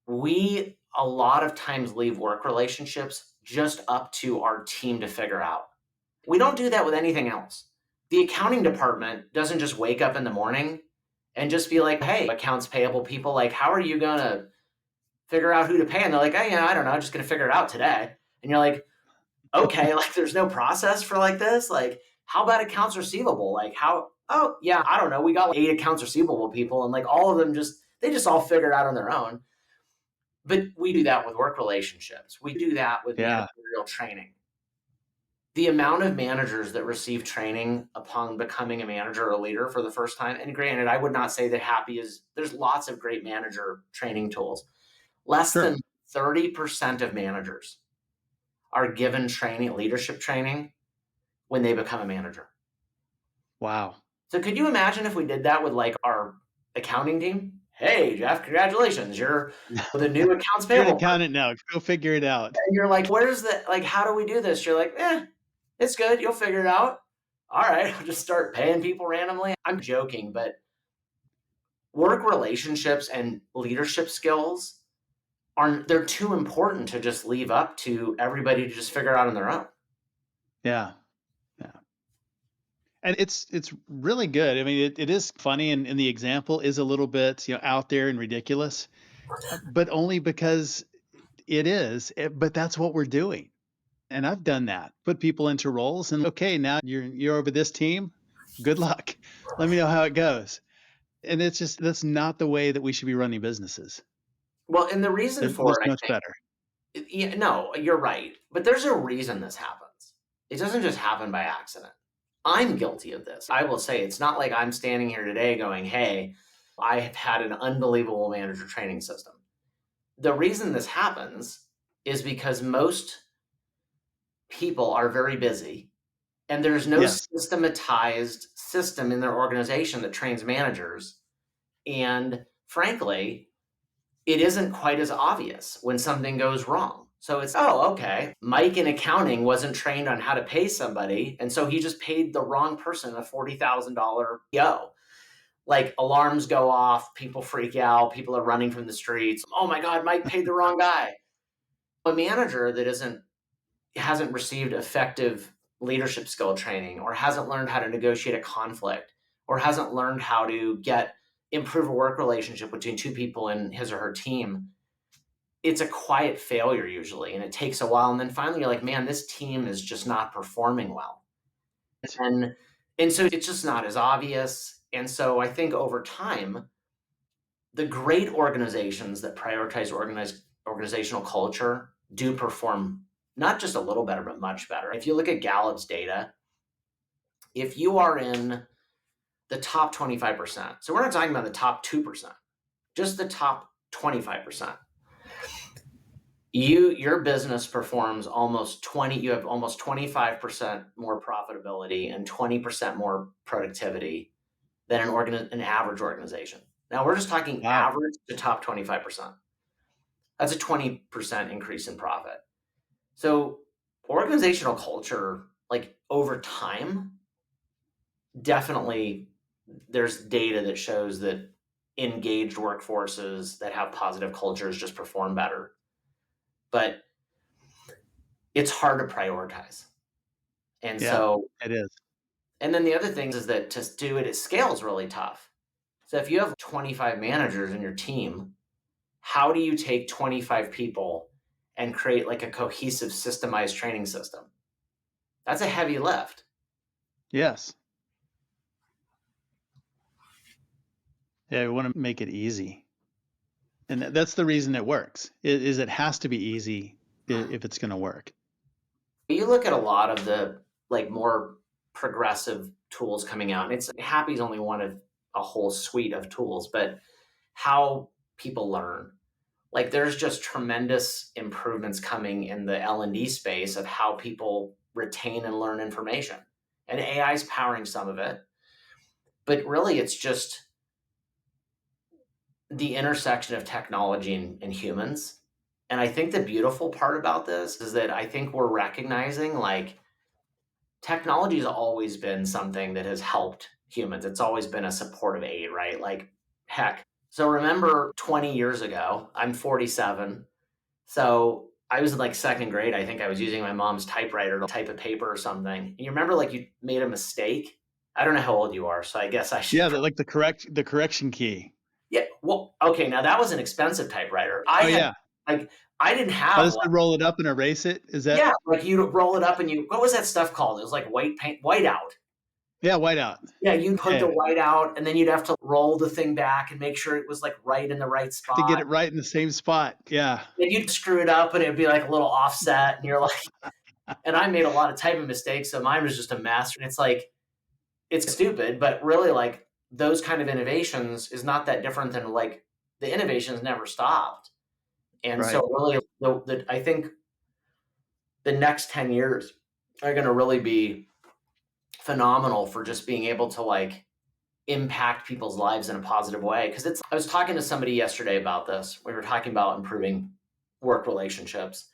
we a lot of times leave work relationships just up to our team to figure out. We don't do that with anything else. The accounting department doesn't just wake up in the morning and just be like, hey, accounts payable people, like, how are you going to figure out who to pay? And they're like, oh, yeah, I don't know, I'm just going to figure it out today. And you're like, okay, like there's no process for like this. Like, how about accounts receivable? Like oh yeah, I don't know. We got like 8 accounts receivable people, and like all of them they just all figure it out on their own. But we do that with work relationships. We do that with Yeah. managerial training. The amount of managers that receive training upon becoming a manager or a leader for the first time, and granted, I would not say that there's lots of great manager training tools. Less Sure. than 30% of managers are given leadership training when they become a manager. Wow. So could you imagine if we did that with like our accounting team? Hey, Jeff, congratulations. You're the new accounts You're an payable. accountant now. Go figure it out. And you're like, how do we do this? You're like, it's good. You'll figure it out. All right, I'll just start paying people randomly. I'm joking, but work relationships and leadership skills they're too important to just leave up to everybody to just figure out on their own. Yeah. Yeah. And it's really good. I mean, it is funny, and the example is a little bit, out there and ridiculous, but only because it is. But that's what we're doing. And I've done that. Put people into roles and okay, now you're over this team. Good luck. Let me know how it goes. And it's just that's not the way that we should be running businesses. Well, and the reason for There's it, I much think, better. yeah, no, you're right. But there's a reason this happens. It doesn't just happen by accident. I'm guilty of this. I will say it's not like I'm standing here today going, hey, I have had an unbelievable manager training system. The reason this happens is because most people are very busy and there's no Yes. systematized system in their organization that trains managers. And frankly, it isn't quite as obvious when something goes wrong. So it's, oh, okay, Mike in accounting wasn't trained on how to pay somebody, and so he just paid the wrong person a $40,000 PO. Like alarms go off, people freak out, people are running from the streets. Oh my God, Mike paid the wrong guy. A manager that hasn't received effective leadership skill training, or hasn't learned how to negotiate a conflict, or hasn't learned how to improve a work relationship between two people in his or her team, it's a quiet failure usually, and it takes a while. And then finally you're like, man, this team is just not performing well. And so it's just not as obvious. And so I think over time, the great organizations that prioritize organizational culture do perform not just a little better, but much better. If you look at Gallup's data, if you are in the top 25%, so we're not talking about the top 2%, just the top 25%, your business performs you have almost 25% more profitability and 20% more productivity than an average organization. Now we're just talking Wow. average to top 25%. That's a 20% increase in profit. So organizational culture, like over time, definitely there's data that shows that engaged workforces that have positive cultures just perform better. But it's hard to prioritize. And Yeah, so, it is. and then the other thing is that to do it at scale is really tough. So if you have 25 managers in your team, how do you take 25 people and create like a cohesive systemized training system? That's a heavy lift. Yes. Yeah, we want to make it easy. And that's the reason it works. It has to be easy if it's going to work. You look at a lot of the like more progressive tools coming out, and Happy's only one of a whole suite of tools, but how people learn. Like there's just tremendous improvements coming in the L&D space of how people retain and learn information. And AI is powering some of it. But really it's just the intersection of technology and humans. And I think the beautiful part about this is that I think we're recognizing like technology has always been something that has helped humans. It's always been a supportive aid, right? Like heck. So remember 20 years ago, I'm 47. So I was in like second grade. I think I was using my mom's typewriter to type a paper or something. And you remember like you made a mistake? I don't know how old you are, so I guess I should. Yeah, like the correction key. Yeah. Well, okay. Now that was an expensive typewriter. Yeah. Like I didn't Oh, have this to roll it up and erase it? Is that? Yeah, like you roll it up and what was that stuff called? It was like whiteout. Yeah, whiteout. Yeah, you put the whiteout and then you'd have to roll the thing back and make sure it was like right in the right spot. To get it right in the same spot. Yeah. And you'd screw it up and it'd be like a little offset and you're like, and I made a lot of typing mistakes, so mine was just a mess. And it's like, it's stupid, but really like those kind of innovations is not that different than like the innovations never stopped. And Right. so really I think the next 10 years are going to really be phenomenal for just being able to like impact people's lives in a positive way. Because I was talking to somebody yesterday about this. We were talking about improving work relationships.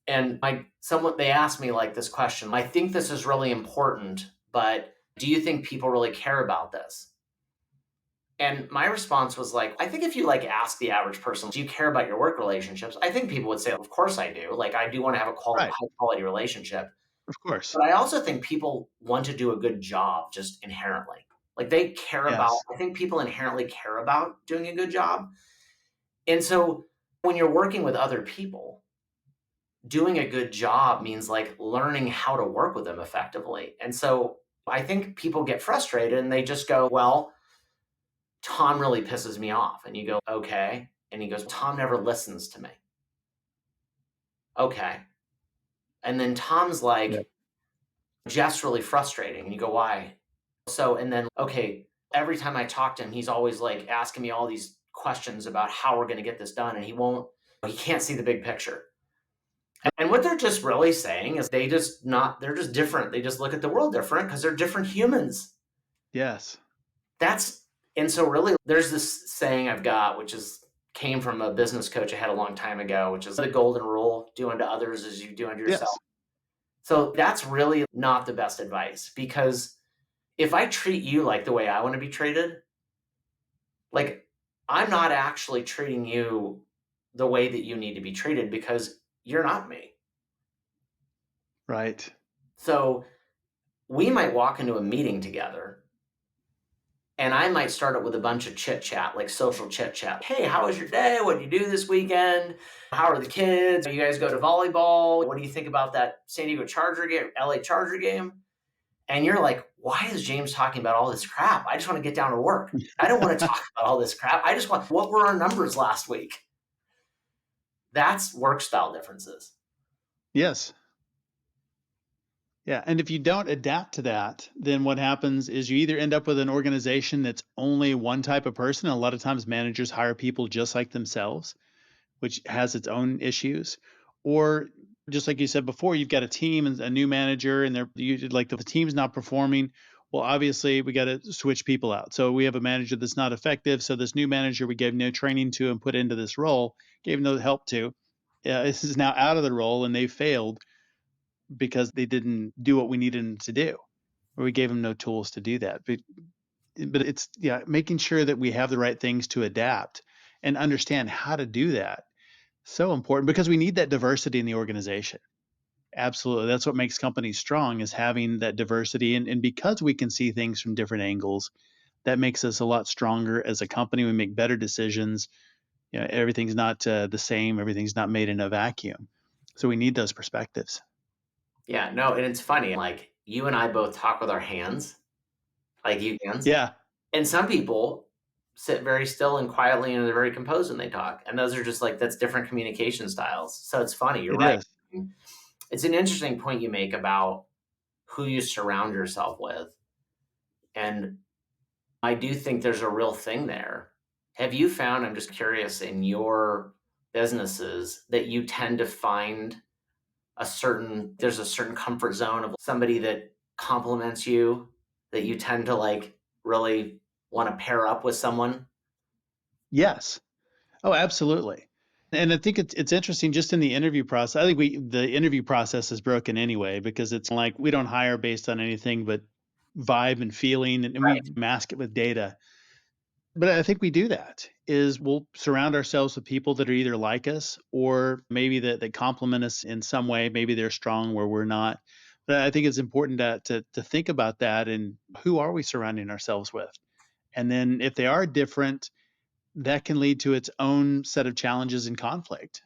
And they asked me like this question. I think this is really important, but do you think people really care about this? And my response was like, I think if you like ask the average person, do you care about your work relationships? I think people would say, of course I do. Like I do want to have a Right. high quality relationship. Of course. But I also think people want to do a good job just inherently. Like they care about, Yes. I think people inherently care about doing a good job. And so when you're working with other people, doing a good job means like learning how to work with them effectively. And so I think people get frustrated and they just go, well, Tom really pisses me off. And you go, okay. And he goes, Tom never listens to me. Okay. And then Tom's Yep. like, Jeff's really frustrating. And you go, why? So, and then, okay, every time I talk to him, he's always like asking me all these questions about how we're going to get this done. And he can't see the big picture. And what they're just really saying is they're just different. They just look at the world different because they're different humans. Yes. And so really there's this saying I've got, came from a business coach I had a long time ago, which is the golden rule, do unto others as you do unto yourself. Yes. So that's really not the best advice, because if I treat you like the way I want to be treated, like I'm not actually treating you the way that you need to be treated because you're not me. Right. So we might walk into a meeting together and I might start it with a bunch of chit chat, like social chit chat. Hey, how was your day? What did you do this weekend? How are the kids? You guys go to volleyball? What do you think about that San Diego Charger game, LA Charger game? And you're like, why is James talking about all this crap? I just want to get down to work. I don't want to talk about all this crap. I just want, what were our numbers last week? That's work style differences. Yes. Yeah. And if you don't adapt to that, then what happens is you either end up with an organization that's only one type of person. A lot of times managers hire people just like themselves, which has its own issues. Or just like you said before, you've got a team and a new manager, and the team's not performing. Well, obviously we got to switch people out. So we have a manager that's not effective. So this new manager we gave no training to and put into this role, gave no help to, this is now out of the role, and they failed because they didn't do what we needed them to do, or we gave them no tools to do that. But it's, yeah, making sure that we have the right things to adapt and understand how to do that. So important, because we need that diversity in the organization. Absolutely. That's what makes companies strong, is having that diversity. And because we can see things from different angles, that makes us a lot stronger as a company. We make better decisions. Everything's not the same. Everything's not made in a vacuum. So we need those perspectives. Yeah, no, and it's funny. Like you and I both talk with our hands, like you hands. Yeah, And some people sit very still and quietly and they're very composed when they talk. And those are just like, that's different communication styles. So it's funny. You're it right. is. It's an interesting point you make about who you surround yourself with. And I do think there's a real thing there. Have you found, I'm just curious, in your businesses that you tend to find there's a certain comfort zone of somebody that compliments you, that you tend to like really want to pair up with someone? Yes. Oh, absolutely. And I think it's interesting just in the interview process. I think the interview process is broken anyway, because it's like we don't hire based on anything but vibe and feeling, and we Right. mask it with data. But I think we do that is we'll surround ourselves with people that are either like us, or maybe that complement us in some way. Maybe they're strong where we're not. But I think it's important to think about that, and who are we surrounding ourselves with? And then if they are different, that can lead to its own set of challenges and conflict.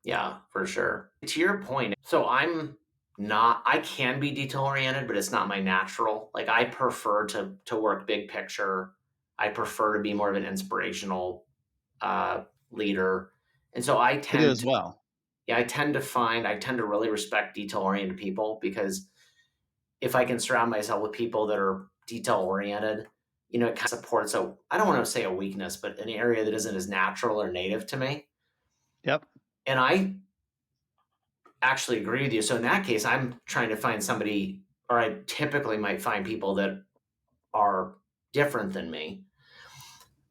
Yeah, for sure. To your point, so I can be detail oriented, but it's not my natural. Like I prefer to work big picture. I prefer to be more of an inspirational uh, leader. And so I do as well. I tend to really respect detail oriented people, because if I can surround myself with people that are detail oriented, it kind of supports I don't want to say a weakness, but an area that isn't as natural or native to me. Yep. And I actually agree with you. So in that case, I'm trying to find somebody, or I typically might find people that are different than me.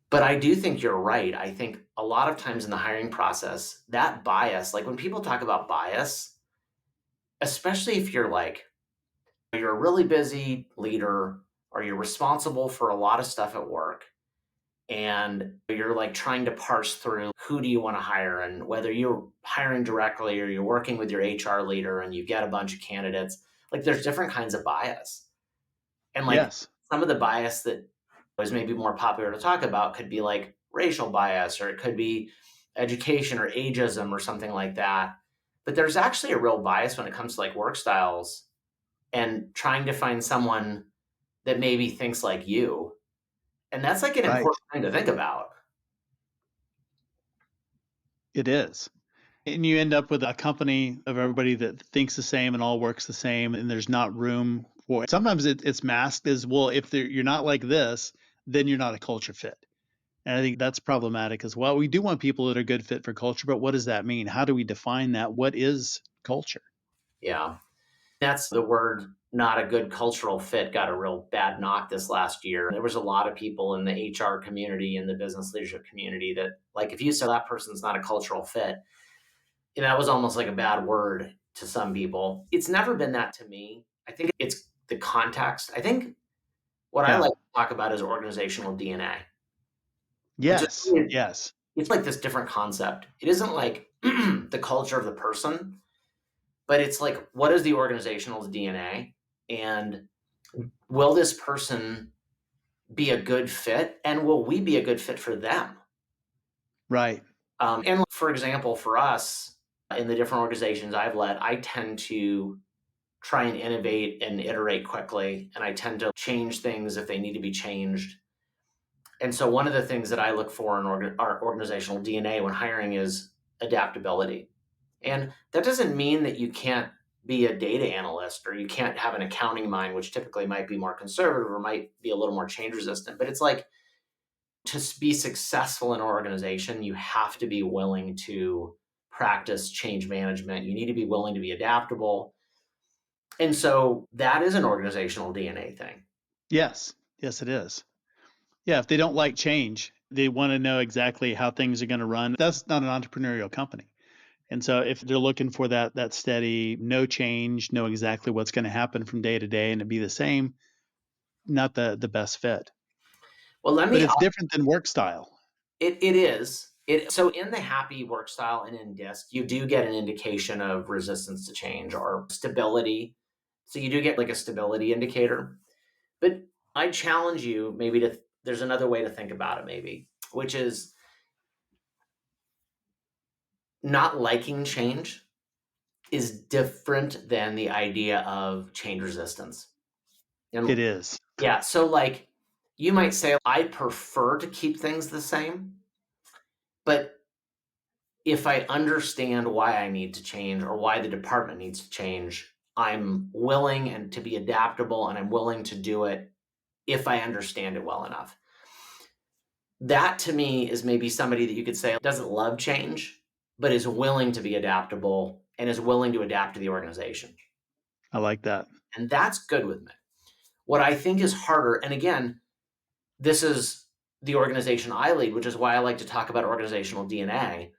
But I do think you're right. I think a lot of times in the hiring process, that bias, like when people talk about bias, especially if you're a really busy leader or you're responsible for a lot of stuff at work, and you're like trying to parse through who do you want to hire, and whether you're hiring directly or you're working with your HR leader and you get a bunch of candidates, like there's different kinds of bias. And like Yes. some of the bias that was maybe more popular to talk about could be like racial bias, or it could be education or ageism or something like that. But there's actually a real bias when it comes to like work styles and trying to find someone that maybe thinks like you. And that's like an Right. important thing to think about. It is. And you end up with a company of everybody that thinks the same and all works the same, and there's not room for it. Sometimes it's masked as, well, if you're not like this, then you're not a culture fit. And I think that's problematic as well. We do want people that are good fit for culture, but what does that mean? How do we define that? What is culture? Yeah. That's the word. Not a good cultural fit got a real bad knock this last year. There was a lot of people in the HR community and the business leadership community that, like, if you say that person's not a cultural fit, that was almost like a bad word to some people. It's never been that to me. I think it's the context. I think what I Yeah. like to talk about is organizational DNA. Yes. Yes. It's like this different concept. It isn't like the culture of the person, but it's like, what is the organizational DNA? And will this person be a good fit? And will we be a good fit for them? Right. And for example, for us in the different organizations I've led, I tend to try and innovate and iterate quickly. And I tend to change things if they need to be changed. And so one of the things that I look for in our organizational DNA when hiring is adaptability. And that doesn't mean that you can't be a data analyst or you can't have an accounting mind, which typically might be more conservative or might be a little more change resistant. But it's like, to be successful in an organization, you have to be willing to practice change management. You need to be willing to be adaptable. And so that is an organizational DNA thing. Yes. Yes, it is. Yeah. If they don't like change, they want to know exactly how things are going to run. That's not an entrepreneurial company. And so if they're looking for that steady, no change, know exactly what's going to happen from day to day and it be the same, not the best fit. Well, But it's different than work style. It is. So in the happy work style and in DISC, you do get an indication of resistance to change or stability. So you do get like a stability indicator. But I challenge you maybe there's another way to think about it maybe, which is not liking change is different than the idea of change resistance. And It is. yeah, so like you might say, I prefer to keep things the same, but if I understand why I need to change or why the department needs to change, I'm willing and to be adaptable, and I'm willing to do it if I understand it well enough. That to me is maybe somebody that you could say doesn't love change, but is willing to be adaptable and is willing to adapt to the organization. I like that. And that's good with me. What I think is harder, and again, this is the organization I lead, which is why I like to talk about organizational DNA.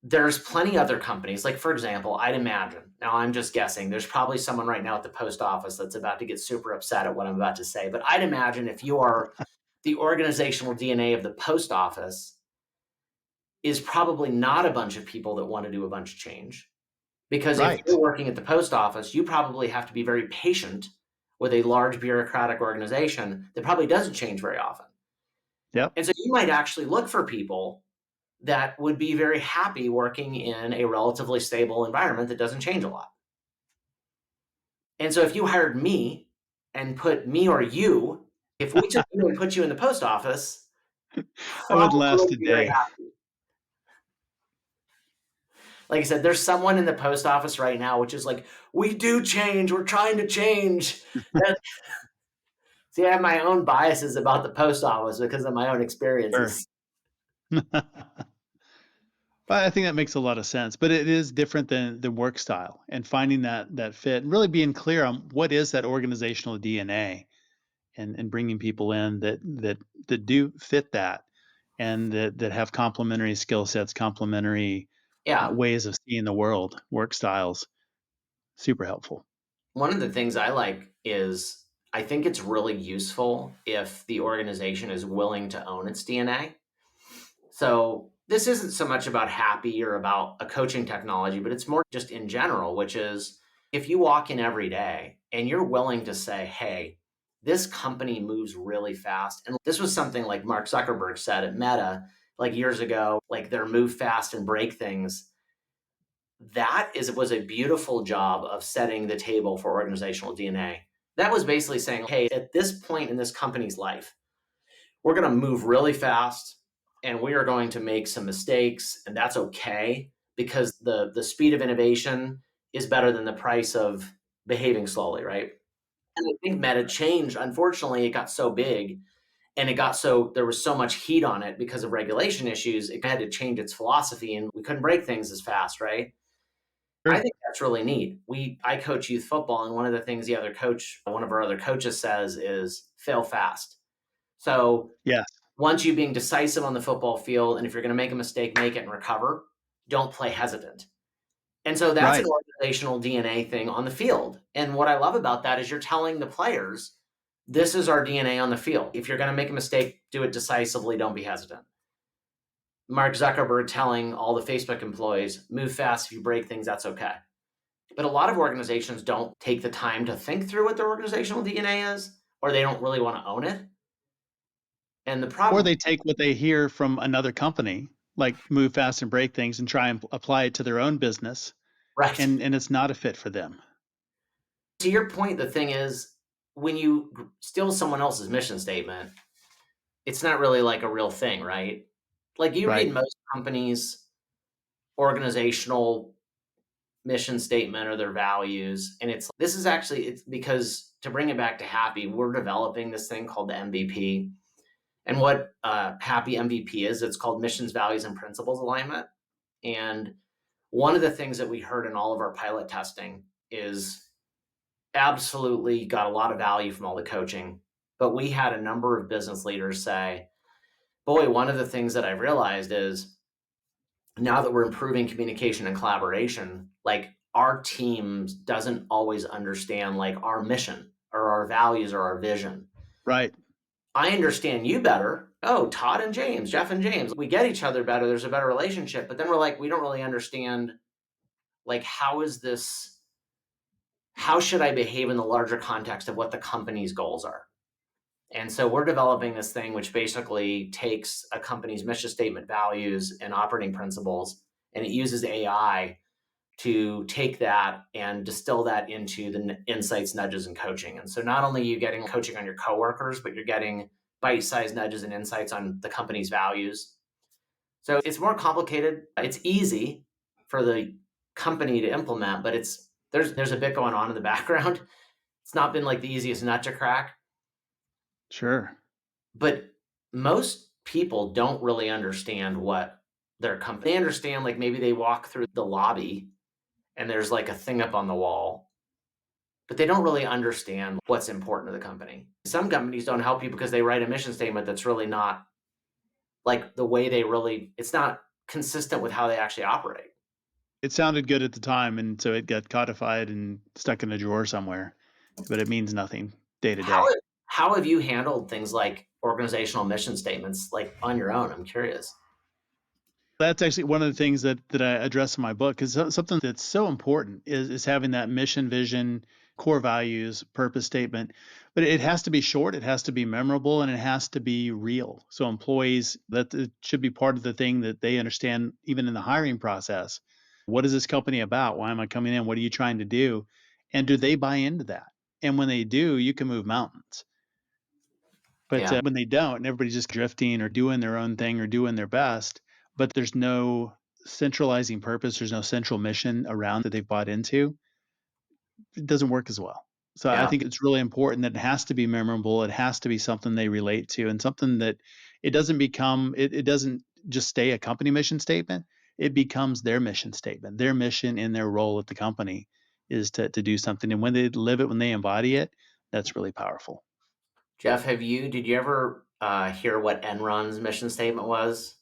There's plenty other companies, like for example, I'd imagine, now I'm just guessing, there's probably someone right now at the post office that's about to get super upset at what I'm about to say, but I'd imagine if you are the organizational DNA of the post office is probably not a bunch of people that want to do a bunch of change. Because if you're working at the post office, you probably have to be very patient with a large bureaucratic organization that probably doesn't change very often. Yep. And so you might actually look for people that would be very happy working in a relatively stable environment that doesn't change a lot. And so if you hired me and put me or you, if we took you and put you in the post office, I would last a be very day. happy. Like I said, there's someone in the post office right now, which is like, we do change. We're trying to change. See, I have my own biases about the post office because of my own experiences. Sure. But I think that makes a lot of sense. But it is different than the work style, and finding that fit and really being clear on what is that organizational DNA, and bringing people in that do fit that, and that have complementary skill sets, complementary ways of seeing the world, work styles. Super helpful. One of the things I like is I think it's really useful if the organization is willing to own its DNA. So this isn't so much about Happy or about a coaching technology, but it's more just in general, which is if you walk in every day and you're willing to say, hey, this company moves really fast. And this was something like Mark Zuckerberg said at Meta like years ago, like their move fast and break things. Was a beautiful job of setting the table for organizational DNA. That was basically saying, hey, at this point in this company's life, we're going to move really fast and we are going to make some mistakes, and that's okay because the speed of innovation is better than the price of behaving slowly, right? And I think Meta changed. Unfortunately, it got so big and there was so much heat on it because of regulation issues. It had to change its philosophy and we couldn't break things as fast, right? I Sure. think that's really neat. I coach youth football, and one of the things one of our other coaches says is fail fast. So Yes. once you being decisive on the football field, and if you're going to make a mistake, make it and recover. Don't play hesitant. And so that's an Right. organizational DNA thing on the field. And what I love about that is you're telling the players, this is our DNA on the field. If you're going to make a mistake, do it decisively. Don't be hesitant. Mark Zuckerberg telling all the Facebook employees, move fast. If you break things, that's okay. But a lot of organizations don't take the time to think through what their organizational DNA is, or they don't really want to own it. And the Or problem, they take what they hear from another company, like move fast and break things, and try and apply it to their own business, right? and it's not a fit for them. To your point, the thing is, when you steal someone else's mission statement, it's not really like a real thing, right? Like you read Right. most companies' organizational mission statement or their values, and it's because to bring it back to Happy, we're developing this thing called the MVP. And what Happy MVP is, it's called Missions, Values, and Principles Alignment. And one of the things that we heard in all of our pilot testing is absolutely got a lot of value from all the coaching. But we had a number of business leaders say, boy, one of the things that I've realized is now that we're improving communication and collaboration, like our teams doesn't always understand like our mission or our values or our vision. Right. I understand you better. Oh, Todd and James, Jeff and James, we get each other better. There's a better relationship. But then we're like, we don't really understand like how should I behave in the larger context of what the company's goals are? And so we're developing this thing which basically takes a company's mission statement, values, and operating principles, and it uses AI to take that and distill that into the insights, nudges, and coaching. And so not only are you getting coaching on your coworkers, but you're getting bite-sized nudges and insights on the company's values. So it's more complicated. It's easy for the company to implement, but there's a bit going on in the background. It's not been like the easiest nut to crack. Sure. But most people don't really understand what their company. They understand like maybe they walk through the lobby and there's like a thing up on the wall, but they don't really understand what's important to the company. Some companies don't help you because they write a mission statement that's really not like the way it's not consistent with how they actually operate. It sounded good at the time, and so it got codified and stuck in a drawer somewhere, but it means nothing day to How day. how have you handled things like organizational mission statements like on your own? I'm curious. That's actually one of the things that I address in my book is something that's so important is having that mission, vision, core values, purpose statement. But it has to be short, it has to be memorable, and it has to be real. So employees, that it should be part of the thing that they understand even in the hiring process. What is this company about? Why am I coming in? What are you trying to do? And do they buy into that? And when they do, you can move mountains. But Yeah. when they don't, and everybody's just drifting or doing their own thing or doing their best, but there's no centralizing purpose, there's no central mission around that they've bought into, it doesn't work as well. So I Yeah. think it's really important that it has to be memorable. It has to be something they relate to and something that it doesn't just stay a company mission statement. It becomes their mission statement. Their mission in their role at the company is to do something. And when they live it, when they embody it, that's really powerful. Jeff, did you ever hear what Enron's mission statement was?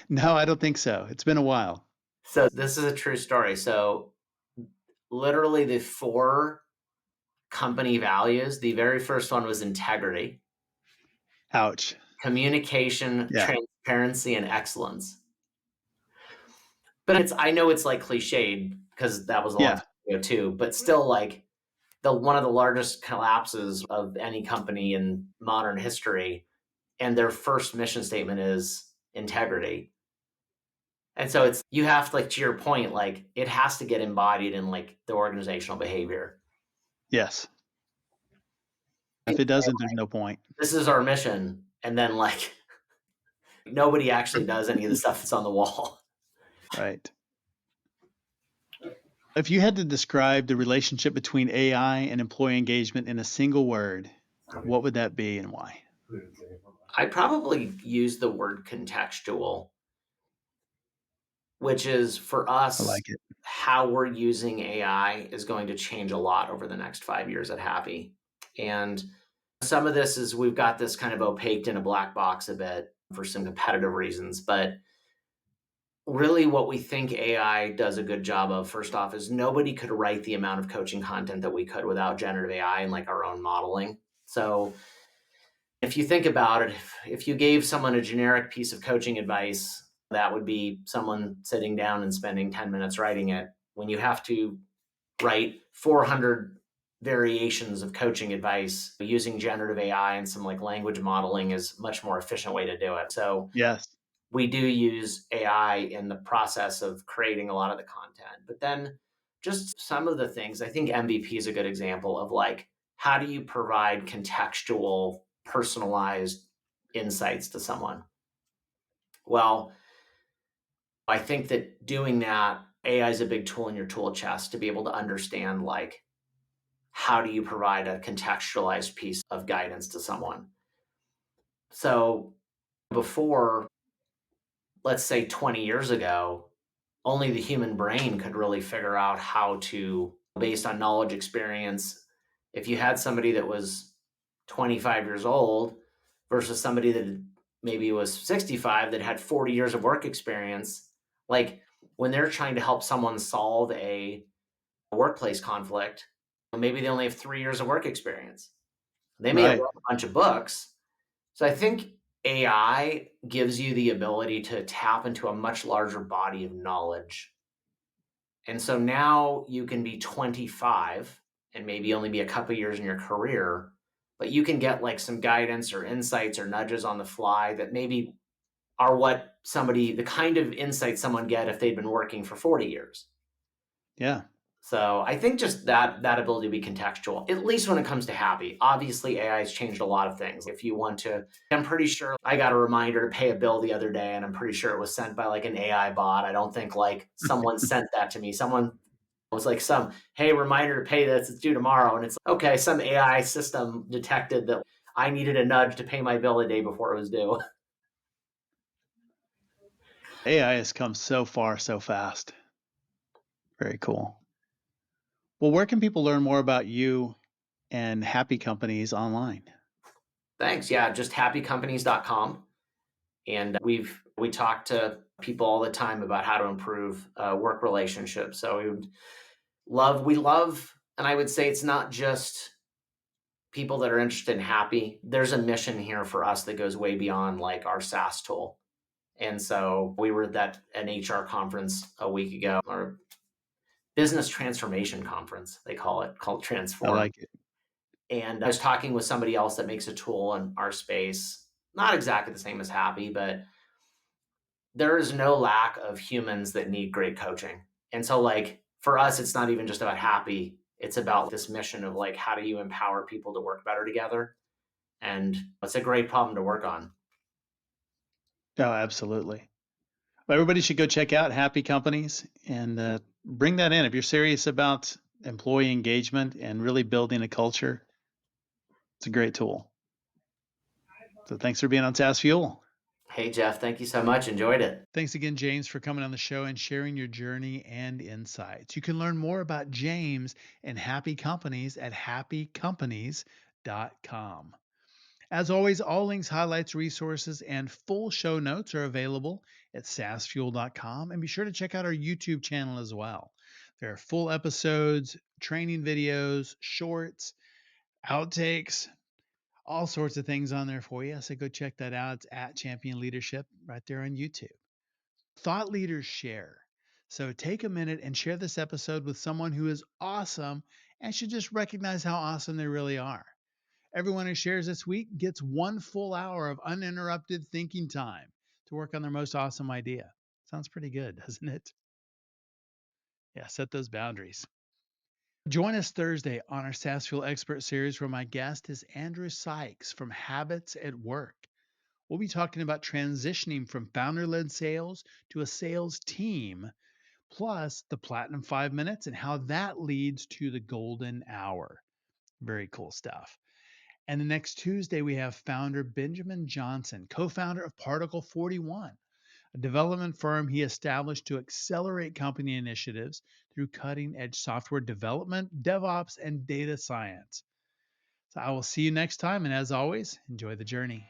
No, I don't think so. It's been a while. So this is a true story. So literally the four company values, the very first one was integrity, Ouch. communication, Yeah. transparency, and excellence. But I know it's like cliched because that was a long Yeah. time ago too, but still like one of the largest collapses of any company in modern history, and their first mission statement is integrity. And so you have to, like, to your point, like it has to get embodied in like the organizational behavior. Yes. If it doesn't, there's no point. This is our mission. And then like nobody actually does any of the stuff that's on the wall. Right. If you had to describe the relationship between AI and employee engagement in a single word, what would that be and why? I probably use the word contextual, which is for I us, like it. how we're using AI is going to change a lot over the next 5 years at Happy. And some of this is we've got this kind of opaqued in a black box a bit for some competitive reasons. But really, what we think AI does a good job of, first off, is nobody could write the amount of coaching content that we could without generative AI and like our own modeling. So if you think about it, if you gave someone a generic piece of coaching advice, that would be someone sitting down and spending 10 minutes writing it. When you have to write 400 variations of coaching advice, using generative AI and some like language modeling is a much more efficient way to do it. So Yes. we do use AI in the process of creating a lot of the content. But then just some of the things, I think MVP is a good example of like, how do you provide contextual, personalized insights to someone? Well, I think that doing that, AI is a big tool in your tool chest to be able to understand like, how do you provide a contextualized piece of guidance to someone? So before, let's say 20 years ago, only the human brain could really figure out how to, based on knowledge experience, if you had somebody that was 25 years old versus somebody that maybe was 65 that had 40 years of work experience, like when they're trying to help someone solve a workplace conflict, maybe they only have 3 years of work experience. They may have Right. read a bunch of books. So I think AI gives you the ability to tap into a much larger body of knowledge. And so now you can be 25 and maybe only be a couple years in your career, but you can get like some guidance or insights or nudges on the fly that maybe are the kind of insight someone get if they'd been working for 40 years. Yeah. So I think just that ability to be contextual, at least when it comes to Happy. Obviously, AI has changed a lot of things. If you want to, I'm pretty sure I got a reminder to pay a bill the other day, and I'm pretty sure it was sent by like an AI bot. I don't think like someone sent that to me. Someone was like hey, reminder to pay this, it's due tomorrow. And it's okay, some AI system detected that I needed a nudge to pay my bill a day before it was due. AI has come so far so fast. Very cool. Well, where can people learn more about you and Happy Companies online? Thanks. Yeah, just happycompanies.com. And we talk to people all the time about how to improve work relationships. So we love, and I would say it's not just people that are interested in Happy. There's a mission here for us that goes way beyond like our SaaS tool. And so we were at an HR conference a week ago, or business transformation conference, they call it, called I Transform. like it. And I was talking with somebody else that makes a tool in our space, not exactly the same as Happy, but there is no lack of humans that need great coaching. And so like for us, it's not even just about Happy. It's about this mission of like, how do you empower people to work better together? And it's a great problem to work on. Oh, absolutely. Well, everybody should go check out Happy Companies and bring that in. If you're serious about employee engagement and really building a culture, it's a great tool. So thanks for being on SaaS Fuel. Hey, Jeff, thank you so much. Enjoyed it. Thanks again, James, for coming on the show and sharing your journey and insights. You can learn more about James and Happy Companies at happycompanies.com. As always, all links, highlights, resources, and full show notes are available at saasfuel.com. And be sure to check out our YouTube channel as well. There are full episodes, training videos, shorts, outtakes, all sorts of things on there for you. So go check that out. It's at Champion Leadership right there on YouTube. Thought leaders share. So take a minute and share this episode with someone who is awesome and should just recognize how awesome they really are. Everyone who shares this week gets 1 full hour of uninterrupted thinking time to work on their most awesome idea. Sounds pretty good, doesn't it? Yeah, set those boundaries. Join us Thursday on our SaaS Fuel Expert Series, where my guest is Andrew Sykes from Habits at Work. We'll be talking about transitioning from founder-led sales to a sales team, plus the Platinum 5 Minutes and how that leads to the Golden Hour. Very cool stuff. And the next Tuesday, we have founder Benjamin Johnson, co-founder of Particle 41, a development firm he established to accelerate company initiatives through cutting-edge software development, DevOps, and data science. So I will see you next time, and as always, enjoy the journey.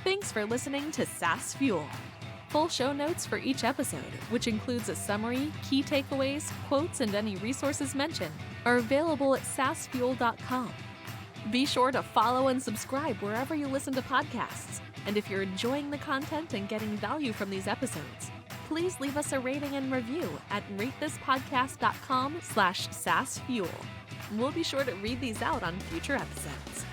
Thanks for listening to SaaS Fuel. Full show notes for each episode, which includes a summary, key takeaways, quotes, and any resources mentioned, are available at saasfuel.com. Be sure to follow and subscribe wherever you listen to podcasts. And if you're enjoying the content and getting value from these episodes, please leave us a rating and review at ratethispodcast.com/SaaSFuel. We'll be sure to read these out on future episodes.